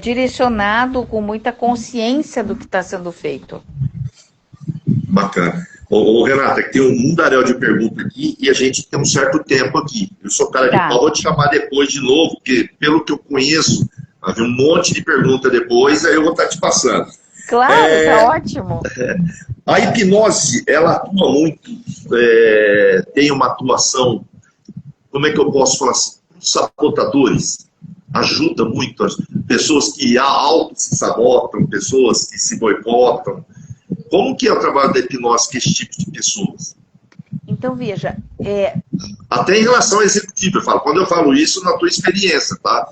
S2: direcionado com muita consciência do que está sendo feito.
S1: Bacana. Renata, tem um mundaréu de perguntas aqui e a gente tem um certo tempo aqui. Eu sou cara de pau, vou te chamar depois de novo, porque pelo que eu conheço, vai vir um monte de perguntas depois, aí eu vou estar te passando.
S2: Claro, tá ótimo.
S1: A hipnose, ela atua muito, tem uma atuação, como é que eu posso falar assim, os sabotadores, ajuda muito as pessoas que auto se sabotam, pessoas que se boicotam. Como que é o trabalho da hipnose com esse tipo de pessoas?
S2: Então, veja...
S1: Até em relação ao executivo, eu falo. Quando eu falo isso, na tua experiência, tá?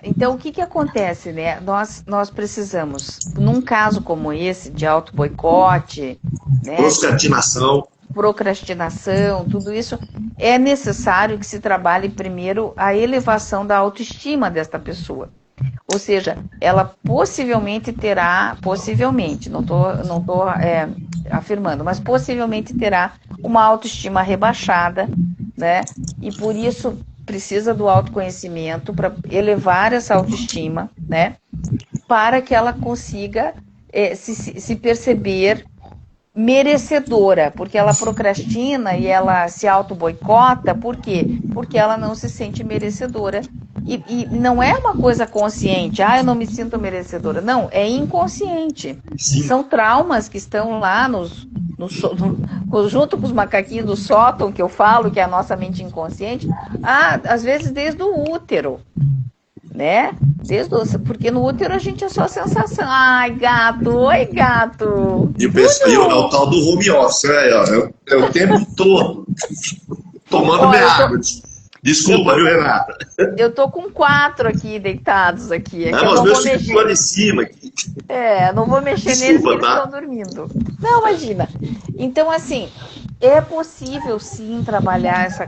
S2: Então, o que acontece, né? Nós precisamos, num caso como esse, de auto-boicote... Né?
S1: Procrastinação.
S2: procrastinação, tudo isso, é necessário que se trabalhe primeiro a elevação da autoestima desta pessoa. Ou seja, ela possivelmente terá, não tô afirmando, mas possivelmente terá uma autoestima rebaixada, né? E por isso precisa do autoconhecimento para elevar essa autoestima, né? Para que ela consiga se perceber merecedora, porque ela procrastina e ela se auto-boicota, por quê? Porque ela não se sente merecedora. E não é uma coisa consciente, eu não me sinto merecedora. Não, é inconsciente.
S1: Sim.
S2: São traumas que estão lá junto com os macaquinhos do sótão, que eu falo, que é a nossa mente inconsciente, às vezes desde o útero. Né? Porque no útero a gente é só sensação. Ai, gato, oi, gato.
S1: E o tal do home office, né? É o tempo todo tomando minha água. Desculpa, viu, Renata?
S2: Eu tô com 4 aqui deitados aqui.
S1: Não, mas meus ficam lá em cima aqui.
S2: Não vou mexer neles porque eles estão dormindo. Não, imagina. Então, assim, é possível sim trabalhar essa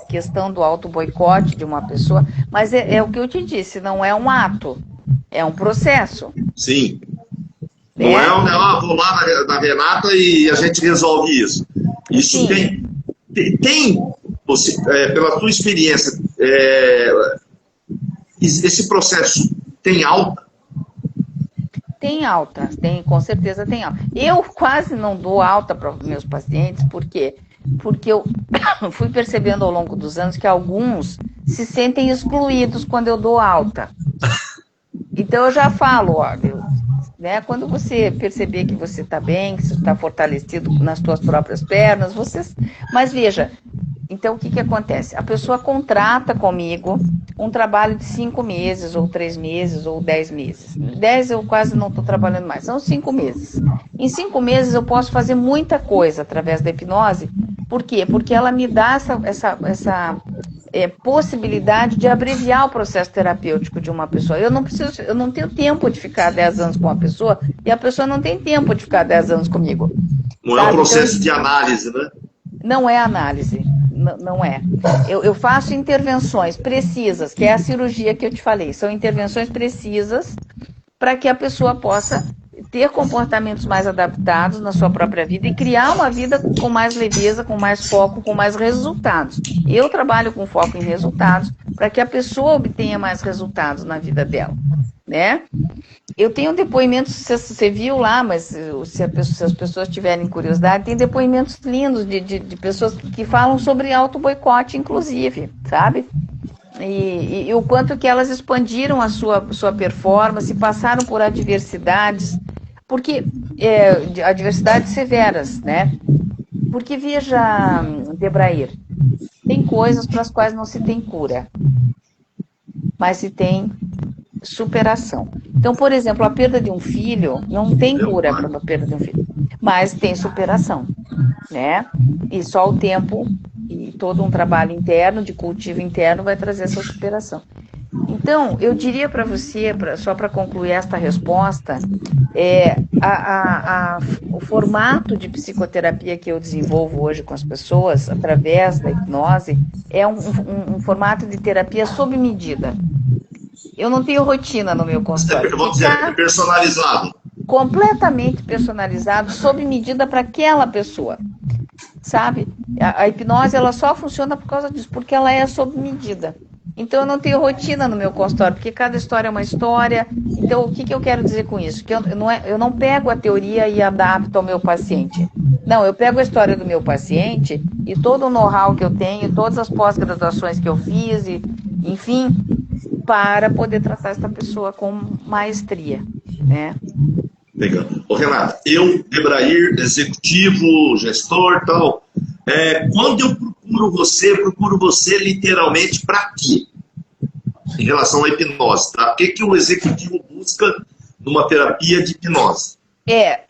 S2: questão do auto-boicote de uma pessoa, mas é o que eu te disse, não é um ato, é um processo.
S1: Sim. Não vou lá na Renata e a gente resolve isso. Isso sim. Tem pela tua experiência, esse processo tem alta?
S2: Tem alta, com certeza tem alta. Eu quase não dou alta para os meus pacientes, por quê? Porque eu fui percebendo ao longo dos anos que alguns se sentem excluídos quando eu dou alta. Então eu já falo, né, quando você perceber que você está bem, que você está fortalecido nas suas próprias pernas, mas veja, então o que acontece? A pessoa contrata comigo um trabalho de 5 meses, ou 3 meses, ou 10 meses. 10 eu quase não estou trabalhando mais, são 5 meses. Em 5 meses eu posso fazer muita coisa através da hipnose. Por quê? Porque ela me dá essa possibilidade de abreviar o processo terapêutico de uma pessoa. Eu não tenho tempo de ficar 10 anos com uma pessoa, e a pessoa não tem tempo de ficar 10 anos comigo.
S1: Não é um processo de análise, né?
S2: Não é análise, não é. Eu faço intervenções precisas, que é a cirurgia que eu te falei. São intervenções precisas para que a pessoa possa ter comportamentos mais adaptados na sua própria vida e criar uma vida com mais leveza, com mais foco, com mais resultados. Eu trabalho com foco em resultados para que a pessoa obtenha mais resultados na vida dela, né? Eu tenho depoimentos, você viu lá, mas se as pessoas tiverem curiosidade, tem depoimentos lindos de pessoas que falam sobre auto-boicote, inclusive, sabe? E o quanto que elas expandiram a sua performance, passaram por adversidades, porque adversidades severas, né? Porque, veja, Debrair, tem coisas para as quais não se tem cura, mas se tem superação. Então, por exemplo, a perda de um filho não tem cura para a perda de um filho, mas tem superação, né? E só o tempo e todo um trabalho interno, de cultivo interno, vai trazer essa superação. Então, eu diria para você, só para concluir esta resposta, o formato de psicoterapia que eu desenvolvo hoje com as pessoas, através da hipnose, é um formato de terapia sob medida. Eu não tenho rotina no meu consultório.
S1: Vamos dizer, personalizado.
S2: Completamente personalizado, sob medida para aquela pessoa. Sabe? A hipnose, ela só funciona por causa disso, porque ela é sob medida. Então, eu não tenho rotina no meu consultório, porque cada história é uma história. Então, o que eu quero dizer com isso? Que eu não pego a teoria e adapto ao meu paciente. Não, eu pego a história do meu paciente e todo o know-how que eu tenho, todas as pós-graduações que eu fiz, enfim, para poder tratar essa pessoa com maestria, né?
S1: Legal. Ô, Renata, eu, Debrair, executivo, gestor, tal, quando eu procuro você literalmente para quê? Em relação à hipnose, tá? O que o executivo busca numa terapia de hipnose?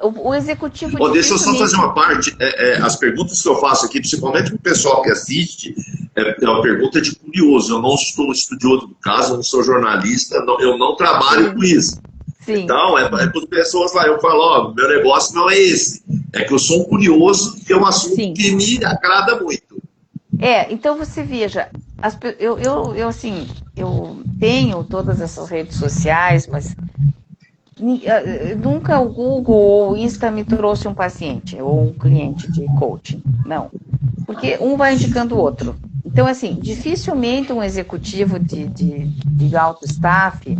S2: O executivo...
S1: Deixa eu só fazer uma parte. As perguntas que eu faço aqui, principalmente para o pessoal que assiste, é uma pergunta de curioso. Eu não sou estudioso do caso, eu não sou jornalista, eu não trabalho com isso.
S2: Sim.
S1: Então, para as pessoas lá, eu falo, meu negócio não é esse. É que eu sou um curioso, que é um assunto
S2: Sim.
S1: que me agrada muito.
S2: Então você veja, assim, eu tenho todas essas redes sociais, mas nunca o Google ou o Insta me trouxe um paciente ou um cliente de coaching, não. Porque um vai indicando o outro. Então, assim, dificilmente um executivo de alto staff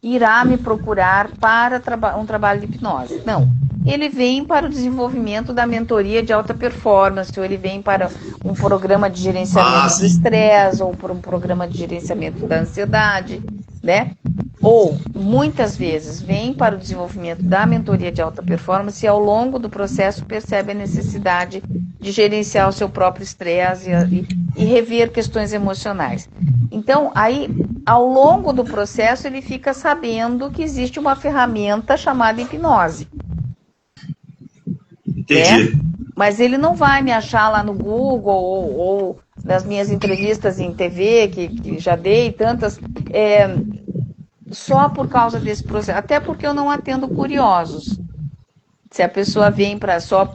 S2: irá me procurar para um trabalho de hipnose. Não. Ele vem para o desenvolvimento da mentoria de alta performance, ou ele vem para um programa de gerenciamento do estresse, ou para um programa de gerenciamento da ansiedade, né? Ou, muitas vezes, vem para o desenvolvimento da mentoria de alta performance e, ao longo do processo, percebe a necessidade de gerenciar o seu próprio estresse e rever questões emocionais. Então, aí, ao longo do processo, ele fica sabendo que existe uma ferramenta chamada hipnose.
S1: Entendi.
S2: Mas ele não vai me achar lá no Google ou nas minhas entrevistas em TV, que já dei tantas, só por causa desse processo. Até porque eu não atendo curiosos. Se a pessoa vem para só...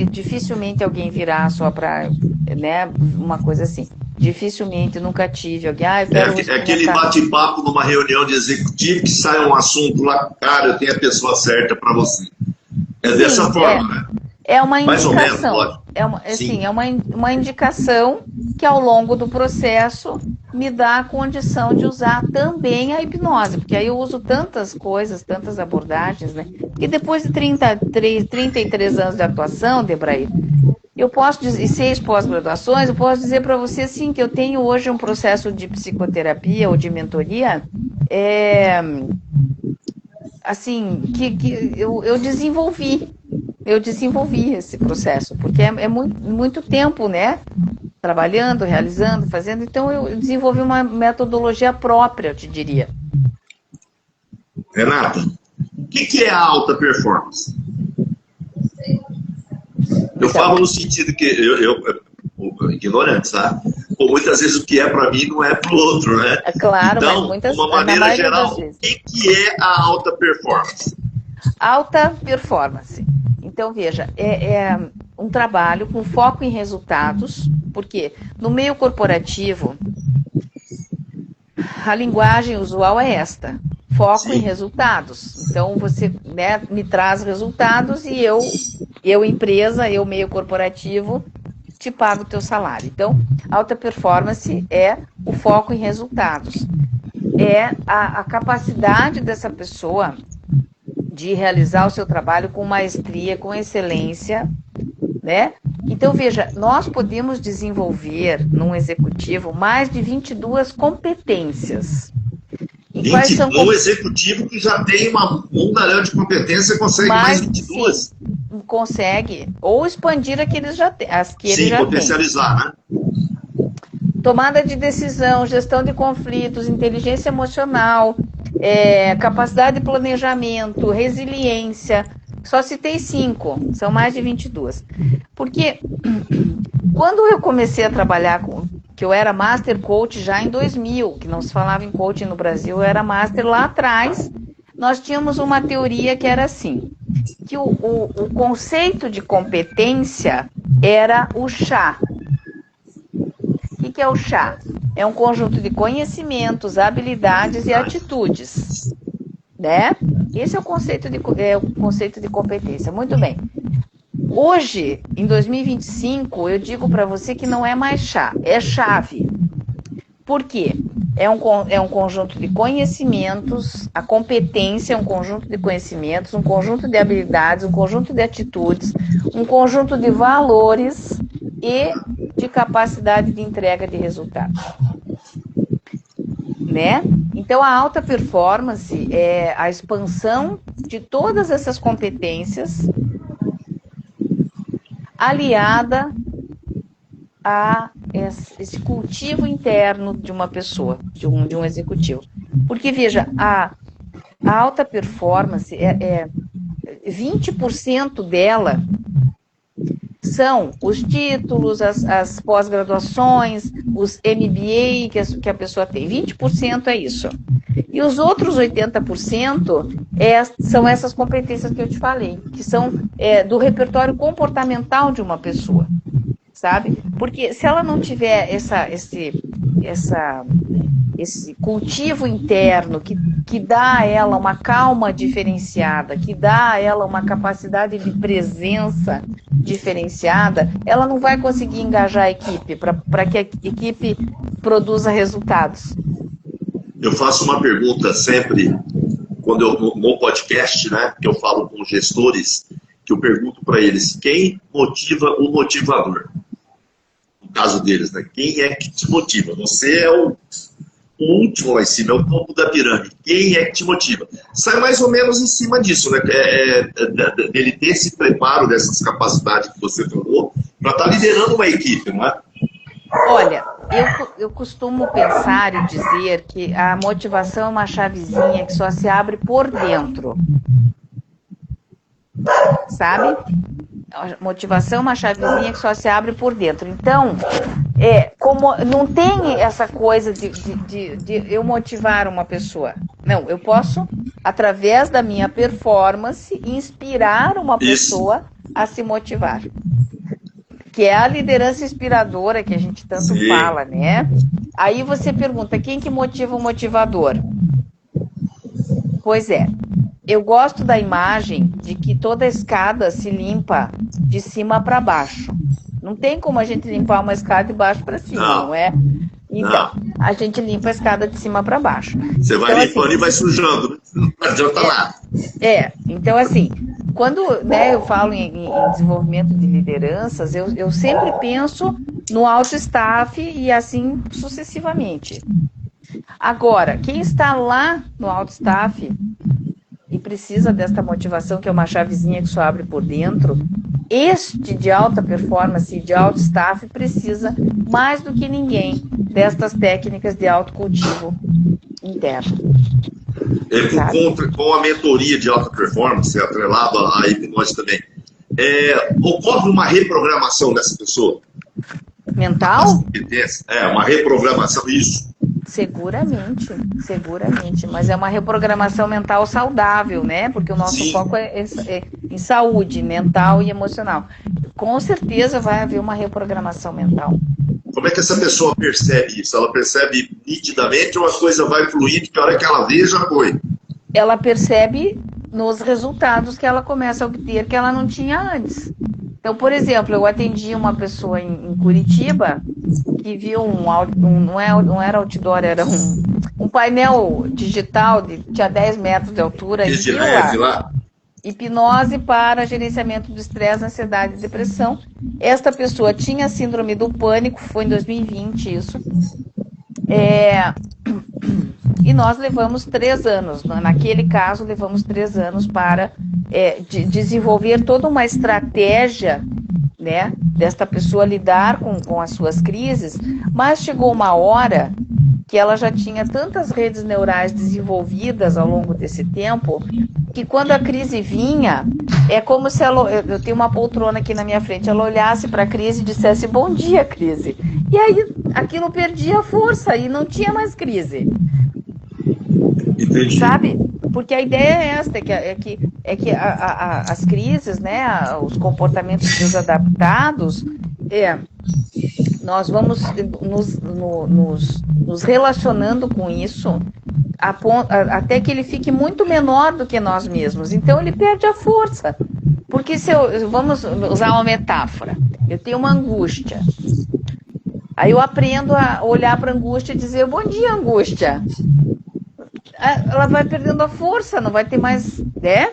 S2: dificilmente alguém virá só para, né, uma coisa assim. Dificilmente, nunca tive alguém...
S1: É aquele bate-papo numa reunião de executivo que sai um assunto lá, cara, eu tenho a pessoa certa para você. É dessa forma, né?
S2: É uma indicação.
S1: Mais ou menos, lógico.
S2: É uma indicação que, ao longo do processo, me dá a condição de usar também a hipnose, porque aí eu uso tantas coisas, tantas abordagens, né? E depois de 33 anos de atuação, Debraí, eu posso dizer, e 6 pós-graduações, eu posso dizer para você, sim, que eu tenho hoje um processo de psicoterapia ou de mentoria, assim, que eu desenvolvi. Eu desenvolvi esse processo, porque é muito tempo, né? Trabalhando, realizando, fazendo. Então, eu desenvolvi uma metodologia própria, eu te diria.
S1: Renata, o que é a alta performance? Eu falo no sentido que ignorante, tá? Ou muitas vezes o que é para mim não é para o outro, né?
S2: É claro,
S1: então,
S2: mas muitas,
S1: de uma maneira geral,
S2: o
S1: que é a alta performance?
S2: Alta performance. Então, veja, é um trabalho com foco em resultados, porque no meio corporativo, a linguagem usual é esta, foco em resultados. Então, você, né, me traz resultados e eu empresa, eu meio corporativo, te pago o teu salário. Então, alta performance é o foco em resultados. É a capacidade dessa pessoa de realizar o seu trabalho com maestria, com excelência, né? Então, veja, nós podemos desenvolver num executivo mais de 22 competências. E quais são
S1: um executivo que já tem uma mundaréu de competência consegue mais 22?
S2: Sim, consegue. Ou expandir as que ele já tem. Sim,
S1: potencializar, né?
S2: Tomada de decisão, gestão de conflitos, inteligência emocional, capacidade de planejamento, resiliência. Só citei 5, são mais de 22. Porque quando eu comecei a trabalhar que eu era Master Coach já em 2000, que não se falava em coaching no Brasil, eu era Master lá atrás, nós tínhamos uma teoria que era assim, que o conceito de competência era o chá. O que é o chá? É um conjunto de conhecimentos, habilidades e atitudes, né? Esse é o conceito de competência. Muito bem. Hoje, em 2025, eu digo para você que não é mais chá, é chave. Por quê? É um conjunto de conhecimentos, a competência é um conjunto de conhecimentos, um conjunto de habilidades, um conjunto de atitudes, um conjunto de valores e de capacidade de entrega de resultados. Né? Então, a alta performance é a expansão de todas essas competências aliada a esse cultivo interno de uma pessoa, de um executivo. Porque, veja, a alta performance, 20% dela são os títulos, as pós-graduações, os MBA que a pessoa tem. 20% é isso. E os outros 80% são essas competências que eu te falei, que são do repertório comportamental de uma pessoa, sabe? Porque se ela não tiver esse cultivo interno que dá a ela uma calma diferenciada, que dá a ela uma capacidade de presença diferenciada, ela não vai conseguir engajar a equipe para que a equipe produza resultados.
S1: Eu faço uma pergunta sempre, no podcast, né, que eu falo com gestores, que eu pergunto para eles, quem motiva o motivador? No caso deles, né? Quem é que te motiva? Você é o último lá em cima, é o topo da pirâmide. Quem é que te motiva? Sai mais ou menos em cima disso, né? Dele ter esse preparo dessas capacidades que você falou, para estar liderando uma equipe, não é?
S2: Olha, eu costumo pensar e dizer que a motivação é uma chavezinha que só se abre por dentro. Sabe? A motivação é uma chavezinha que só se abre por dentro. Então, como não tem essa coisa de eu motivar uma pessoa. Não, eu posso, através da minha performance, inspirar uma pessoa a se motivar. Que é a liderança inspiradora que a gente tanto fala, né? Aí você pergunta, quem que motiva o motivador? Pois é, eu gosto da imagem de que toda escada se limpa de cima para baixo. Não tem como a gente limpar uma escada de baixo para cima, não é? Então, a gente limpa a escada de cima para baixo.
S1: Você vai então, limpando assim, e vai sujando, não adianta nada.
S2: Então assim, quando eu falo em desenvolvimento de lideranças, eu sempre penso no alto staff e assim sucessivamente. Agora, quem está lá no alto staff e precisa desta motivação, que é uma chavezinha que só abre por dentro, este de alta performance e de alto staff precisa, mais do que ninguém, destas técnicas de autocultivo interno.
S1: Com a mentoria de alta performance, atrelado à hipnose também, ocorre uma reprogramação dessa pessoa?
S2: Mental?
S1: Uma reprogramação, isso.
S2: Seguramente, mas é uma reprogramação mental saudável, né? Porque o nosso foco é em saúde mental e emocional. Com certeza vai haver uma reprogramação mental.
S1: Como é que essa pessoa percebe isso? Ela percebe nitidamente ou a coisa vai fluir que a hora que ela vê já foi?
S2: Ela percebe nos resultados que ela começa a obter que ela não tinha antes. Então, por exemplo, eu atendi uma pessoa em Curitiba que viu não era outdoor, era um painel digital tinha 10 metros de altura. E viu lá, hipnose para gerenciamento do estresse, ansiedade e depressão. Esta pessoa tinha síndrome do pânico, foi em 2020 isso. E nós levamos 3 anos, naquele caso levamos 3 anos para desenvolver toda uma estratégia, né, desta pessoa lidar com as suas crises, mas chegou uma hora que ela já tinha tantas redes neurais desenvolvidas ao longo desse tempo, que quando a crise vinha, é como se eu tenho uma poltrona aqui na minha frente, ela olhasse para a crise e dissesse, bom dia, crise. E aí aquilo perdia força e não tinha mais crise.
S1: Entendi.
S2: Sabe? Porque a ideia é esta, é que as crises, né, os comportamentos desadaptados, nós vamos nos relacionando com isso até que ele fique muito menor do que nós mesmos. Então ele perde a força. Porque vamos usar uma metáfora, eu tenho uma angústia. Aí eu aprendo a olhar para a angústia e dizer, bom dia, angústia. Ela vai perdendo a força, não vai ter mais, né?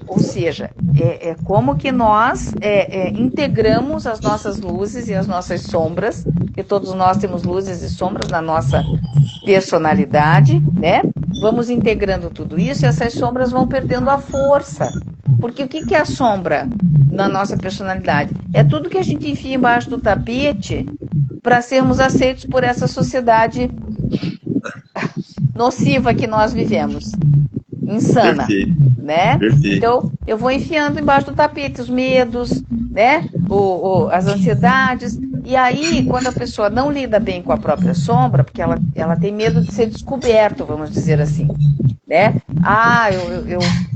S2: Ou seja, é como que nós integramos as nossas luzes e as nossas sombras, porque todos nós temos luzes e sombras na nossa personalidade, né? Vamos integrando tudo isso e essas sombras vão perdendo a força. Porque o que é a sombra na nossa personalidade? É tudo que a gente enfia embaixo do tapete para sermos aceitos por essa sociedade nociva que nós vivemos, insana, né? Então, eu vou enfiando embaixo do tapete os medos, né? As ansiedades, E aí, quando a pessoa não lida bem com a própria sombra, porque ela tem medo de ser descoberto, vamos dizer assim, né?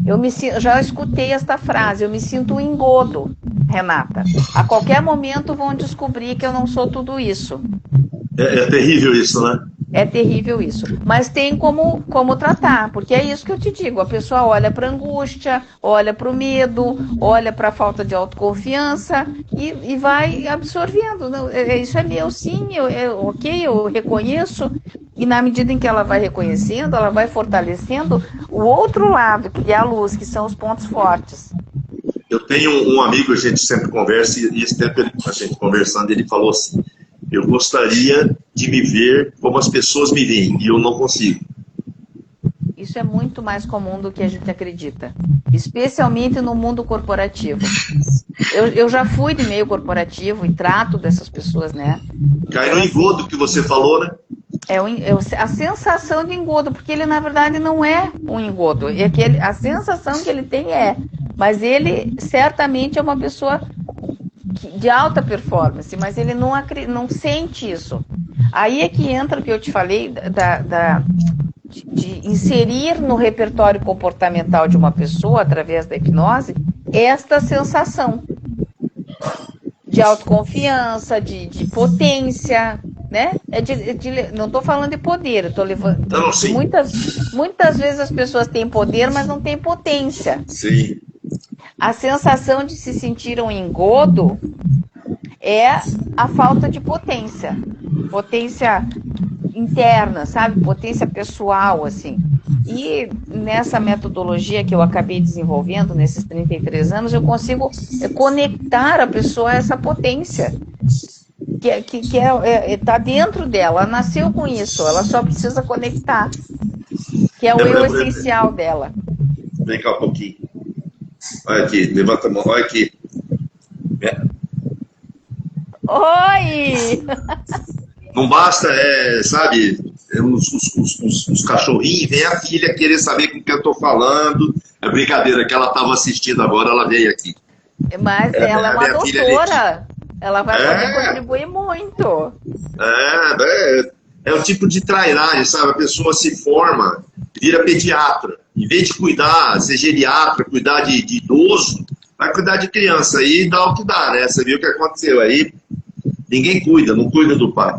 S2: Eu me sinto, já escutei esta frase, eu me sinto um engodo, Renata. A qualquer momento vão descobrir que eu não sou tudo isso.
S1: É terrível isso, né?
S2: É terrível isso. Mas tem como tratar, porque é isso que eu te digo. A pessoa olha para a angústia, olha para o medo, olha para a falta de autoconfiança e vai absorvendo. Não, isso é meu, sim, ok, eu reconheço. E na medida em que ela vai reconhecendo, ela vai fortalecendo o outro lado, que é a luz, que são os pontos fortes.
S1: Eu tenho um amigo, a gente sempre conversa, e esse tempo a gente conversando, ele falou assim: eu gostaria de me ver como as pessoas me veem, e eu não consigo.
S2: Isso é muito mais comum do que a gente acredita, especialmente no mundo corporativo. Eu já fui de meio corporativo e trato dessas pessoas, né?
S1: Cai no engodo que você falou, né?
S2: A sensação de engodo, porque ele na verdade não é um engodo, a sensação que ele tem mas ele certamente é uma pessoa de alta performance, mas ele não sente isso. Aí é que entra o que eu te falei de inserir no repertório comportamental de uma pessoa, através da hipnose, esta sensação de autoconfiança, de potência, né? Não estou falando de poder, estou levando. Muitas vezes as pessoas têm poder, mas não têm potência.
S1: Sim.
S2: A sensação de se sentir um engodo é a falta de potência interna, sabe? Potência pessoal, assim. E nessa metodologia que eu acabei desenvolvendo nesses 33 anos, eu consigo conectar a pessoa a essa potência que está dentro dela. Ela nasceu com isso, ela só precisa conectar, que é o eu essencial dela.
S1: Vem cá um pouquinho. Olha aqui, levanta a mão, olha aqui.
S2: Oi!
S1: Não basta, sabe, os cachorrinhos, vem a filha querer saber com o que eu estou falando. É brincadeira que ela estava assistindo agora, ela veio aqui.
S2: Mas ela é uma doutora. Ela vai poder contribuir muito.
S1: É o tipo de trairagem, sabe? A pessoa se forma, vira pediatra. Em vez de cuidar, ser geriatra, cuidar de idoso, vai cuidar de criança. Aí dá o que dá, né? Você viu o que aconteceu aí? Ninguém cuida, não cuida do pai.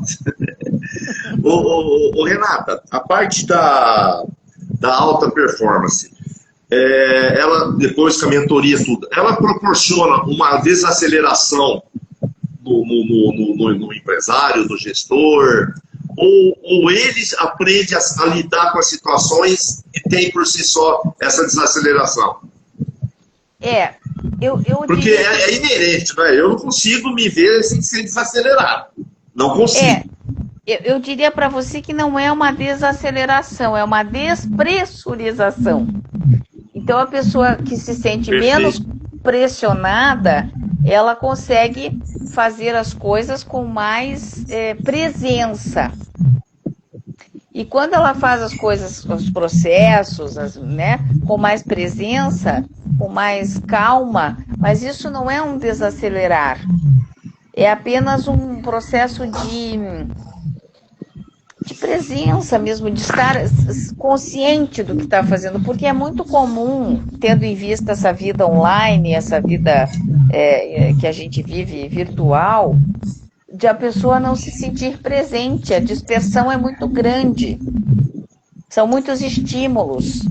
S1: Ô, Renata, a parte da alta performance, ela, depois com a mentoria tudo, ela proporciona uma desaceleração no empresário, no gestor, ou eles aprendem a lidar com as situações e tem por si só essa desaceleração?
S2: Porque
S1: é inerente, né? Eu não consigo me ver sem ser desacelerado. Não consigo.
S2: Eu diria para você que não é uma desaceleração, é uma despressurização. Então, a pessoa que se sente menos pressionada, ela consegue fazer as coisas com mais presença. E quando ela faz as coisas, os processos, né, com mais presença, com mais calma, mas isso não é um desacelerar, é apenas um processo de presença mesmo, de estar consciente do que está fazendo, porque é muito comum, tendo em vista essa vida online, essa vida que a gente vive virtual, de a pessoa não se sentir presente, a dispersão é muito grande, são muitos estímulos,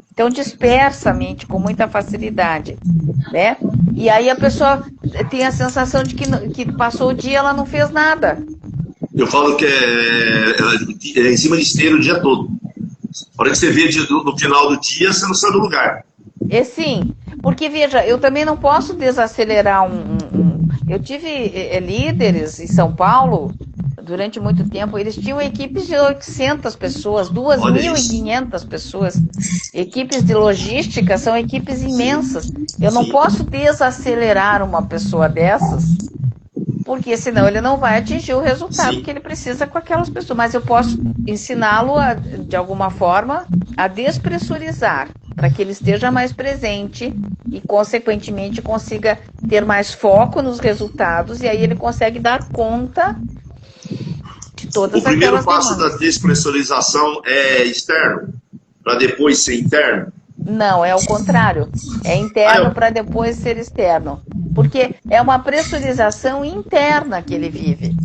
S2: então dispersa a mente com muita facilidade, né? E aí a pessoa tem a sensação de que passou o dia e ela não fez nada.
S1: Eu falo que é em cima de esteira o dia todo. A hora que você vê no final do dia, você não sai do lugar.
S2: Sim, porque veja, eu também não posso desacelerar Eu tive líderes em São Paulo, durante muito tempo, eles tinham equipes de 800 pessoas, 2.500 pessoas. Equipes de logística são equipes imensas. Eu não posso desacelerar uma pessoa dessas, porque senão ele não vai atingir o resultado que ele precisa com aquelas pessoas. Mas eu posso ensiná-lo, de alguma forma, a despressurizar, para que ele esteja mais presente e, consequentemente, consiga ter mais foco nos resultados, e aí ele consegue dar conta de todas aquelas demandas.
S1: O primeiro passo da despressurização é externo, para depois ser interno?
S2: Não, é o contrário. É interno para depois ser externo. Porque é uma pressurização interna que ele vive.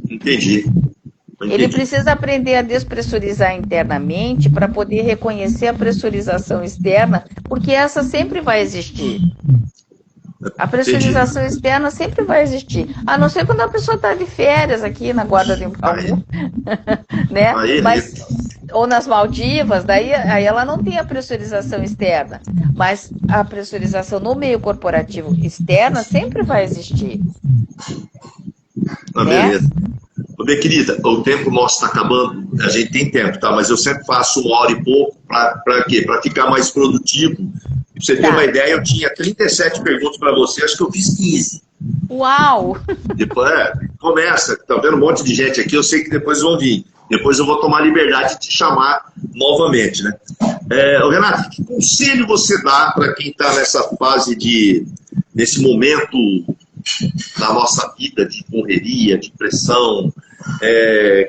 S1: Entendi.
S2: Ele precisa aprender a despressurizar internamente para poder reconhecer a pressurização externa, porque essa sempre vai existir. A pressurização externa sempre vai existir. A não ser quando a pessoa está de férias aqui na Guarda do Embaú, né? Mas, ou nas Maldivas, aí ela não tem a pressurização externa. Mas a pressurização no meio corporativo externa sempre vai existir.
S1: Beleza. Minha querida, o tempo nosso está acabando, a gente tem tempo, tá? Mas eu sempre faço 1 hora e pouco, para quê? Para ficar mais produtivo. Pra você ter uma ideia, eu tinha 37 perguntas para você, acho que eu fiz 15.
S2: Uau!
S1: Depois, começa, tá vendo um monte de gente aqui, eu sei que depois vão vir. Depois eu vou tomar a liberdade de te chamar novamente, né? Renato, que conselho você dá para quem está nessa fase nesse momento da nossa vida de correria, de pressão,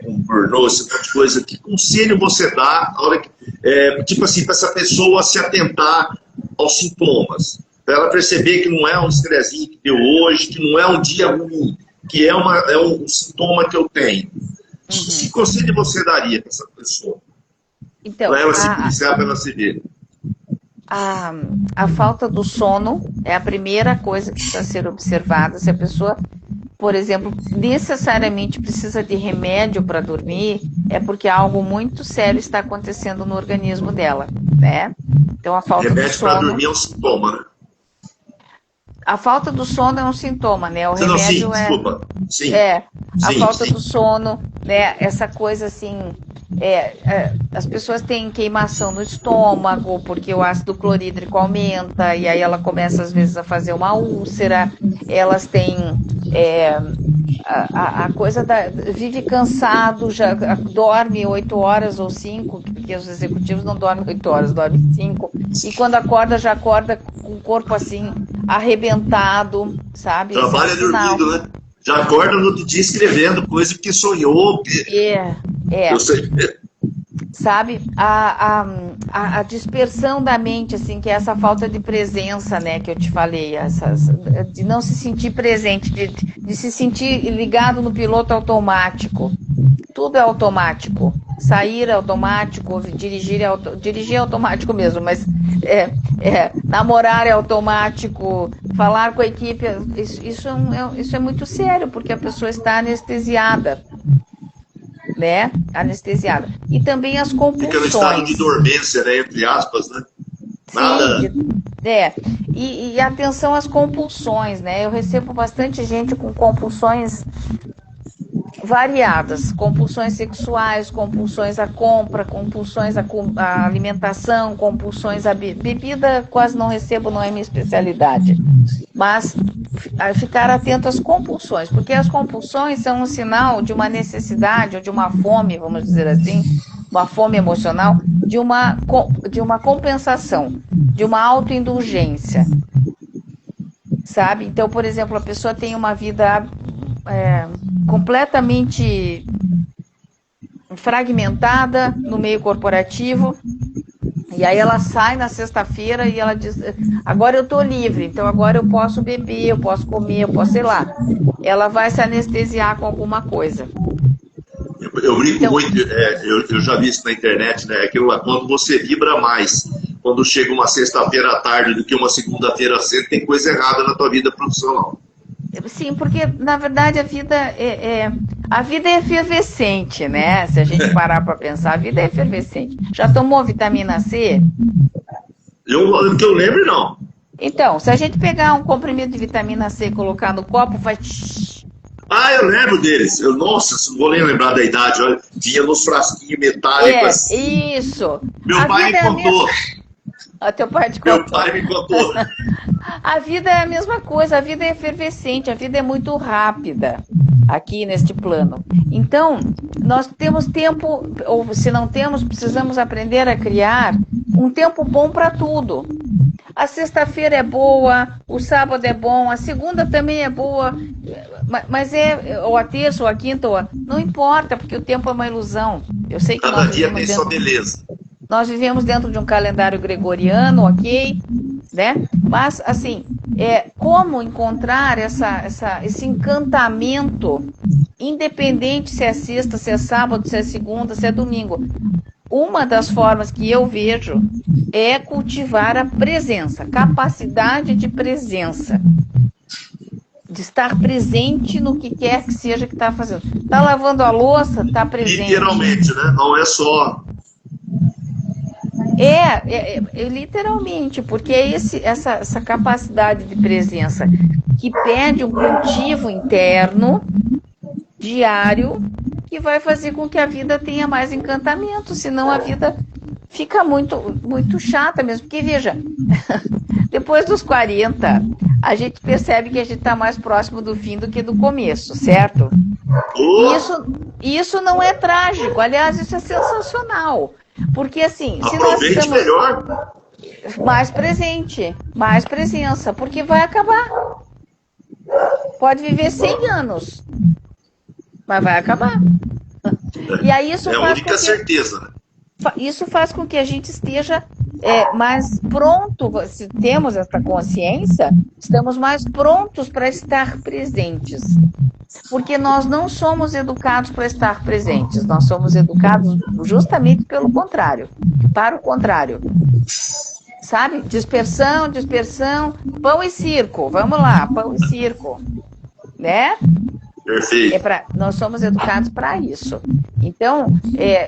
S1: com burnout, esse tipo de coisa? Que conselho você dá a hora que, tipo assim, para essa pessoa se atentar aos sintomas, para ela perceber que não é um estressinho que deu hoje, que não é um dia ruim, que é um sintoma que eu tenho? Que conselho você daria para essa pessoa?
S2: Então,
S1: para ela se policiar, para ela se ver?
S2: A falta do sono é a primeira coisa que precisa ser observada. Se a pessoa, por exemplo, necessariamente precisa de remédio para dormir, é porque algo muito sério está acontecendo no organismo dela, né? Então, a falta do sono... Remédio para
S1: dormir é um sintoma, né?
S2: A falta do sono é um sintoma, né? O remédio
S1: desculpa. Sim.
S2: A falta do sono, né? Essa coisa assim... as pessoas têm queimação no estômago porque o ácido clorídrico aumenta e aí ela começa às vezes a fazer uma úlcera. Elas têm a coisa vive cansado, já dorme 8 horas ou 5, porque os executivos não dormem 8 horas, dormem 5, e quando acorda já acorda com o corpo assim arrebentado, sabe?
S1: Trabalha dormindo, né? Já acorda no outro dia escrevendo coisa que sonhou. Eu sei.
S2: Sabe, a dispersão da mente, assim, que é essa falta de presença, né, que eu te falei, de não se sentir presente, de se sentir ligado no piloto automático. Tudo é automático. Sair é automático, dirigir é automático mesmo, mas namorar é automático, falar com a equipe, isso é muito sério, porque a pessoa está anestesiada. Né? Anestesiada. E também as compulsões.
S1: Fica no estado de dormência, né? Entre aspas, né? Nada.
S2: Sim, e atenção às compulsões, né? Eu recebo bastante gente com compulsões variadas, compulsões sexuais, compulsões à compra, compulsões à alimentação, compulsões à bebida, quase não recebo, não é minha especialidade. Mas ficar atento às compulsões, porque as compulsões são um sinal de uma necessidade ou de uma fome, vamos dizer assim, uma fome emocional, de uma compensação, de uma autoindulgência, sabe? Então, por exemplo, a pessoa tem uma vida completamente fragmentada no meio corporativo, e aí ela sai na sexta-feira e ela diz, agora eu estou livre, então agora eu posso beber, eu posso comer, eu posso, sei lá. Ela vai se anestesiar com alguma coisa.
S1: Eu brinco muito, eu já vi isso na internet, né? Aquilo lá, quando você vibra mais, quando chega uma sexta-feira à tarde do que uma segunda-feira cedo, tem coisa errada na tua vida profissional.
S2: Sim, porque na verdade a vida é efervescente, né? Se a gente parar para pensar, a vida é efervescente. Já tomou vitamina C?
S1: Que eu lembro, não.
S2: Então, se a gente pegar um comprimido de vitamina C e colocar no copo, faz...
S1: eu lembro deles. Nossa, não vou nem lembrar da idade. Olha, vinha nos frasquinhos metálicos.
S2: Isso.
S1: Meu pai me contou.
S2: Teu pai te contou.
S1: Meu pai me contou.
S2: A vida é a mesma coisa, a vida é efervescente, a vida é muito rápida aqui neste plano. Então, nós temos tempo, ou se não temos, precisamos aprender a criar um tempo bom para tudo. a sexta-feira é boa, o sábado é bom, a segunda também é boa, mas ou a terça, ou a quinta, não importa, porque o tempo é uma ilusão. Eu sei que
S1: Cada dia tem sua beleza.
S2: Nós vivemos dentro de um calendário gregoriano, ok, né? Mas, assim, como encontrar esse encantamento, independente se é sexta, se é sábado, se é segunda, se é domingo. Uma das formas que eu vejo é cultivar a presença, capacidade de presença, de estar presente no que quer que seja que está fazendo. Está lavando a louça, está presente.
S1: Literalmente, né? Não é só...
S2: Literalmente, porque é essa capacidade de presença que pede um cultivo interno, diário, que vai fazer com que a vida tenha mais encantamento, senão a vida fica muito, muito chata mesmo. Porque, veja, depois dos 40, a gente percebe que a gente está mais próximo do fim do que do começo, certo? Isso não é trágico, aliás, isso é sensacional. Porque, assim, se nós estamos
S1: melhor.
S2: mais presente, mais presença, porque vai acabar. Pode viver 100 anos, mas vai acabar. E aí isso
S1: é a única certeza, né?
S2: Isso faz com que a gente esteja mais pronto, se temos essa consciência, estamos mais prontos para estar presentes. Porque nós não somos educados para estar presentes, nós somos educados justamente pelo contrário, para o contrário. Sabe? Dispersão, pão e circo, vamos lá, pão e circo, né?
S1: Perfeito.
S2: Nós somos educados para isso. Então,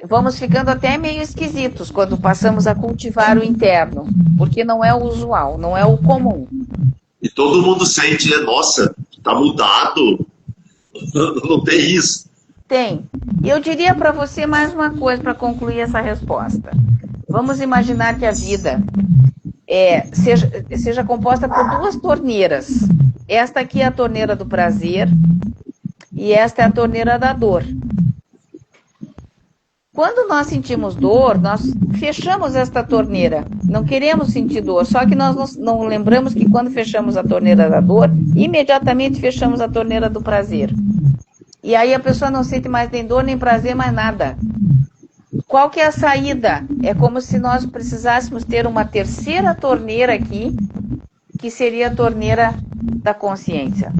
S2: vamos ficando até meio esquisitos quando passamos a cultivar o interno, porque não é o usual, não é o comum.
S1: E todo mundo sente, né? Nossa, tá mudado. Não tem isso.
S2: Tem. E eu diria para você mais uma coisa para concluir essa resposta. Vamos imaginar que a vida seja composta por duas torneiras. Esta aqui é a torneira do prazer e esta é a torneira da dor. Quando nós sentimos dor, nós fechamos esta torneira. Não queremos sentir dor, só que nós não lembramos que quando fechamos a torneira da dor, imediatamente fechamos a torneira do prazer. E aí a pessoa não sente mais nem dor, nem prazer, mais nada. Qual que é a saída? É como se nós precisássemos ter uma terceira torneira aqui, que seria a torneira da consciência.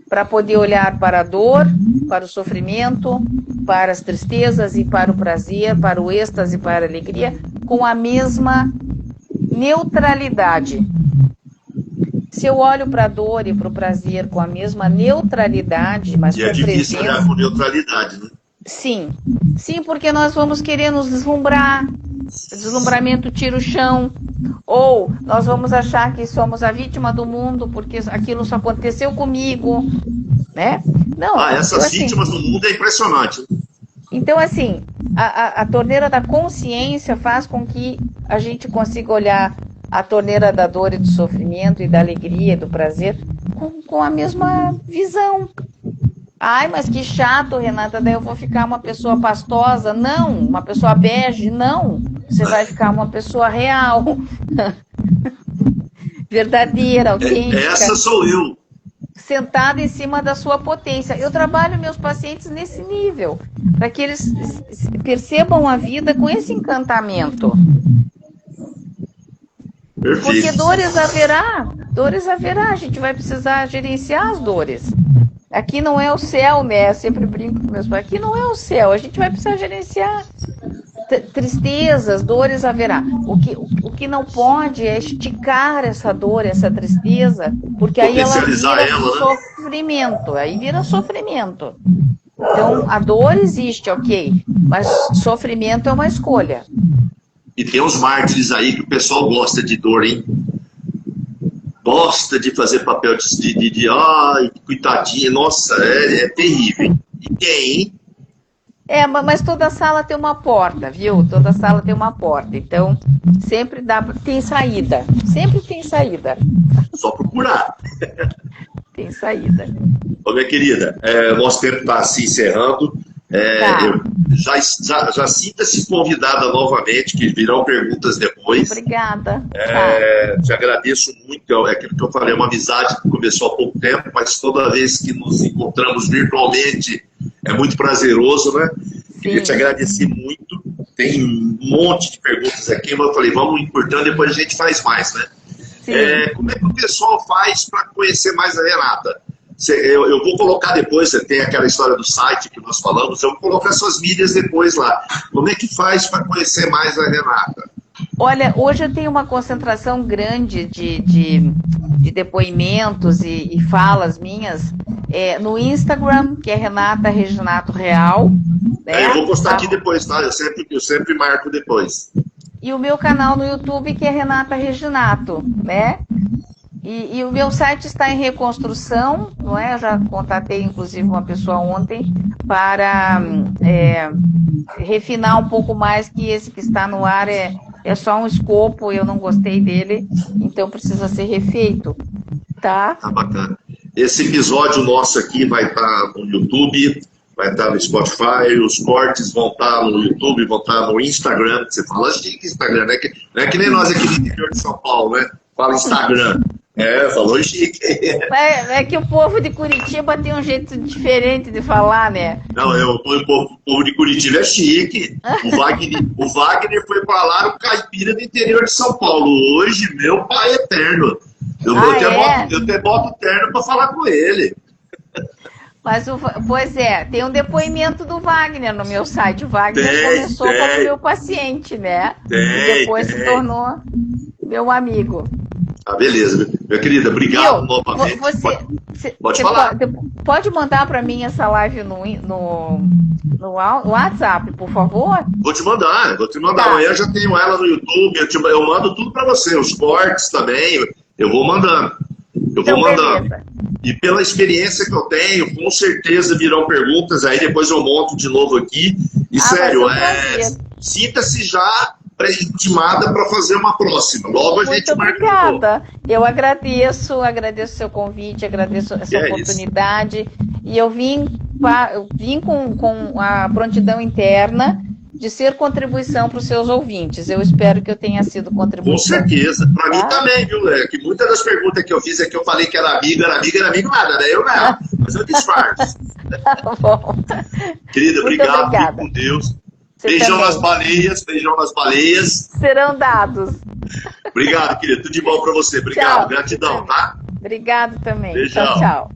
S2: Para poder olhar para a dor, para o sofrimento, para as tristezas e para o prazer, para o êxtase e para a alegria, com a mesma neutralidade. Se eu olho para a dor e para o prazer com a mesma neutralidade, mas com presença... E é difícil olhar com
S1: neutralidade, né?
S2: Sim, porque nós vamos querer nos deslumbrar, deslumbramento tira o chão, ou nós vamos achar que somos a vítima do mundo, porque aquilo só aconteceu comigo, né? Não,
S1: essas vítimas do mundo é impressionante.
S2: Então, assim, a torneira da consciência faz com que a gente consiga olhar a torneira da dor e do sofrimento e da alegria e do prazer com a mesma visão. Ai, mas que chato, Renata, daí eu vou ficar uma pessoa pastosa. Não, uma pessoa bege, não. Você vai ficar uma pessoa real. Verdadeira, autêntica.
S1: Essa sou eu.
S2: Sentada em cima da sua potência. Eu trabalho meus pacientes nesse nível, para que eles percebam a vida com esse encantamento.
S1: Perfeito.
S2: Porque dores haverá, a gente vai precisar gerenciar as dores. Aqui não é o céu, né? Eu sempre brinco com meus pais. Aqui não é o céu, a gente vai precisar gerenciar tristezas, dores haverá. O que não pode é esticar essa dor, essa tristeza, porque aí ela vira sofrimento, aí vira sofrimento. Então, a dor existe, ok, mas sofrimento é uma escolha.
S1: E tem uns mártires aí que o pessoal gosta de dor, hein? Gosta de fazer papel de ai, coitadinha, nossa, é terrível. E tem.
S2: Mas toda sala tem uma porta, viu? Toda sala tem uma porta. Então, sempre tem saída. Sempre tem saída.
S1: Só procurar.
S2: Tem saída.
S1: Ô, minha querida, nosso tempo está se encerrando. Já sinta-se convidada novamente, que virão perguntas depois. depois.
S2: Obrigada.
S1: Te agradeço muito, é aquilo que eu falei, é uma amizade que começou há pouco tempo, mas toda vez que nos encontramos virtualmente é muito prazeroso, né? Queria te agradecer muito. Tem um monte de perguntas aqui, mas eu falei, vamos encurtando, depois a gente faz mais, né? Como é que o pessoal faz para conhecer mais a Renata? Eu vou colocar depois, você tem aquela história do site que nós falamos, eu vou colocar suas mídias depois lá. Como é que faz para conhecer mais a Renata?
S2: Olha, hoje eu tenho uma concentração grande de depoimentos e falas minhas no Instagram, que é Renata Reginato Real. Né?
S1: Eu vou postar aqui depois, tá? Eu sempre marco depois.
S2: E o meu canal no YouTube, que é Renata Reginato, né? E o meu site está em reconstrução, não é? Eu já contatei, inclusive, uma pessoa ontem para refinar um pouco mais, que esse que está no ar é só um escopo, eu não gostei dele, então precisa ser refeito, tá?
S1: Tá bacana. Esse episódio nosso aqui vai estar no YouTube, vai estar no Spotify, os cortes vão estar no YouTube, vão estar no Instagram. Você fala chique Instagram, né? Não é que nem nós aqui no interior de São Paulo, né? Fala Instagram. Falou chique.
S2: É que o povo de Curitiba tem um jeito diferente de falar, né?
S1: Não, o povo de Curitiba é chique. O Wagner foi pra lá no caipira do interior de São Paulo. Hoje, meu pai eterno. Eu até boto terno pra falar com ele.
S2: Mas, pois tem um depoimento do Wagner no meu site. O Wagner começou como meu paciente, né? E depois se tornou meu amigo.
S1: Beleza. Minha querida, obrigado novamente. Pode falar.
S2: Pode mandar para mim essa live no WhatsApp, por favor?
S1: Vou te mandar.
S2: Tá.
S1: Amanhã eu já tenho ela no YouTube. Eu mando tudo para você. Os cortes também. Eu vou mandando.
S2: Beleza.
S1: E pela experiência que eu tenho, com certeza virão perguntas. Aí depois eu monto de novo aqui. E sério, sinta-se já pré-intimada para fazer uma próxima. Logo a gente marca.
S2: Muito obrigada. Eu agradeço o seu convite, agradeço essa oportunidade. E eu vim com a prontidão interna de ser contribuição para os seus ouvintes. Eu espero que eu tenha sido contribuição.
S1: Com certeza. Para mim também, viu, Léo? Que muitas das perguntas que eu fiz é que eu falei que era amigo nada, né? Eu não. Mas eu disfarço.
S2: Tá bom.
S1: Querida, obrigado. Fique com Deus. Beijão nas baleias.
S2: Serão dados.
S1: Obrigado, querido. Tudo de bom pra você. Obrigado.
S2: Tchau.
S1: Gratidão, tá?
S2: Obrigado também.
S1: Beijão.
S2: Tchau.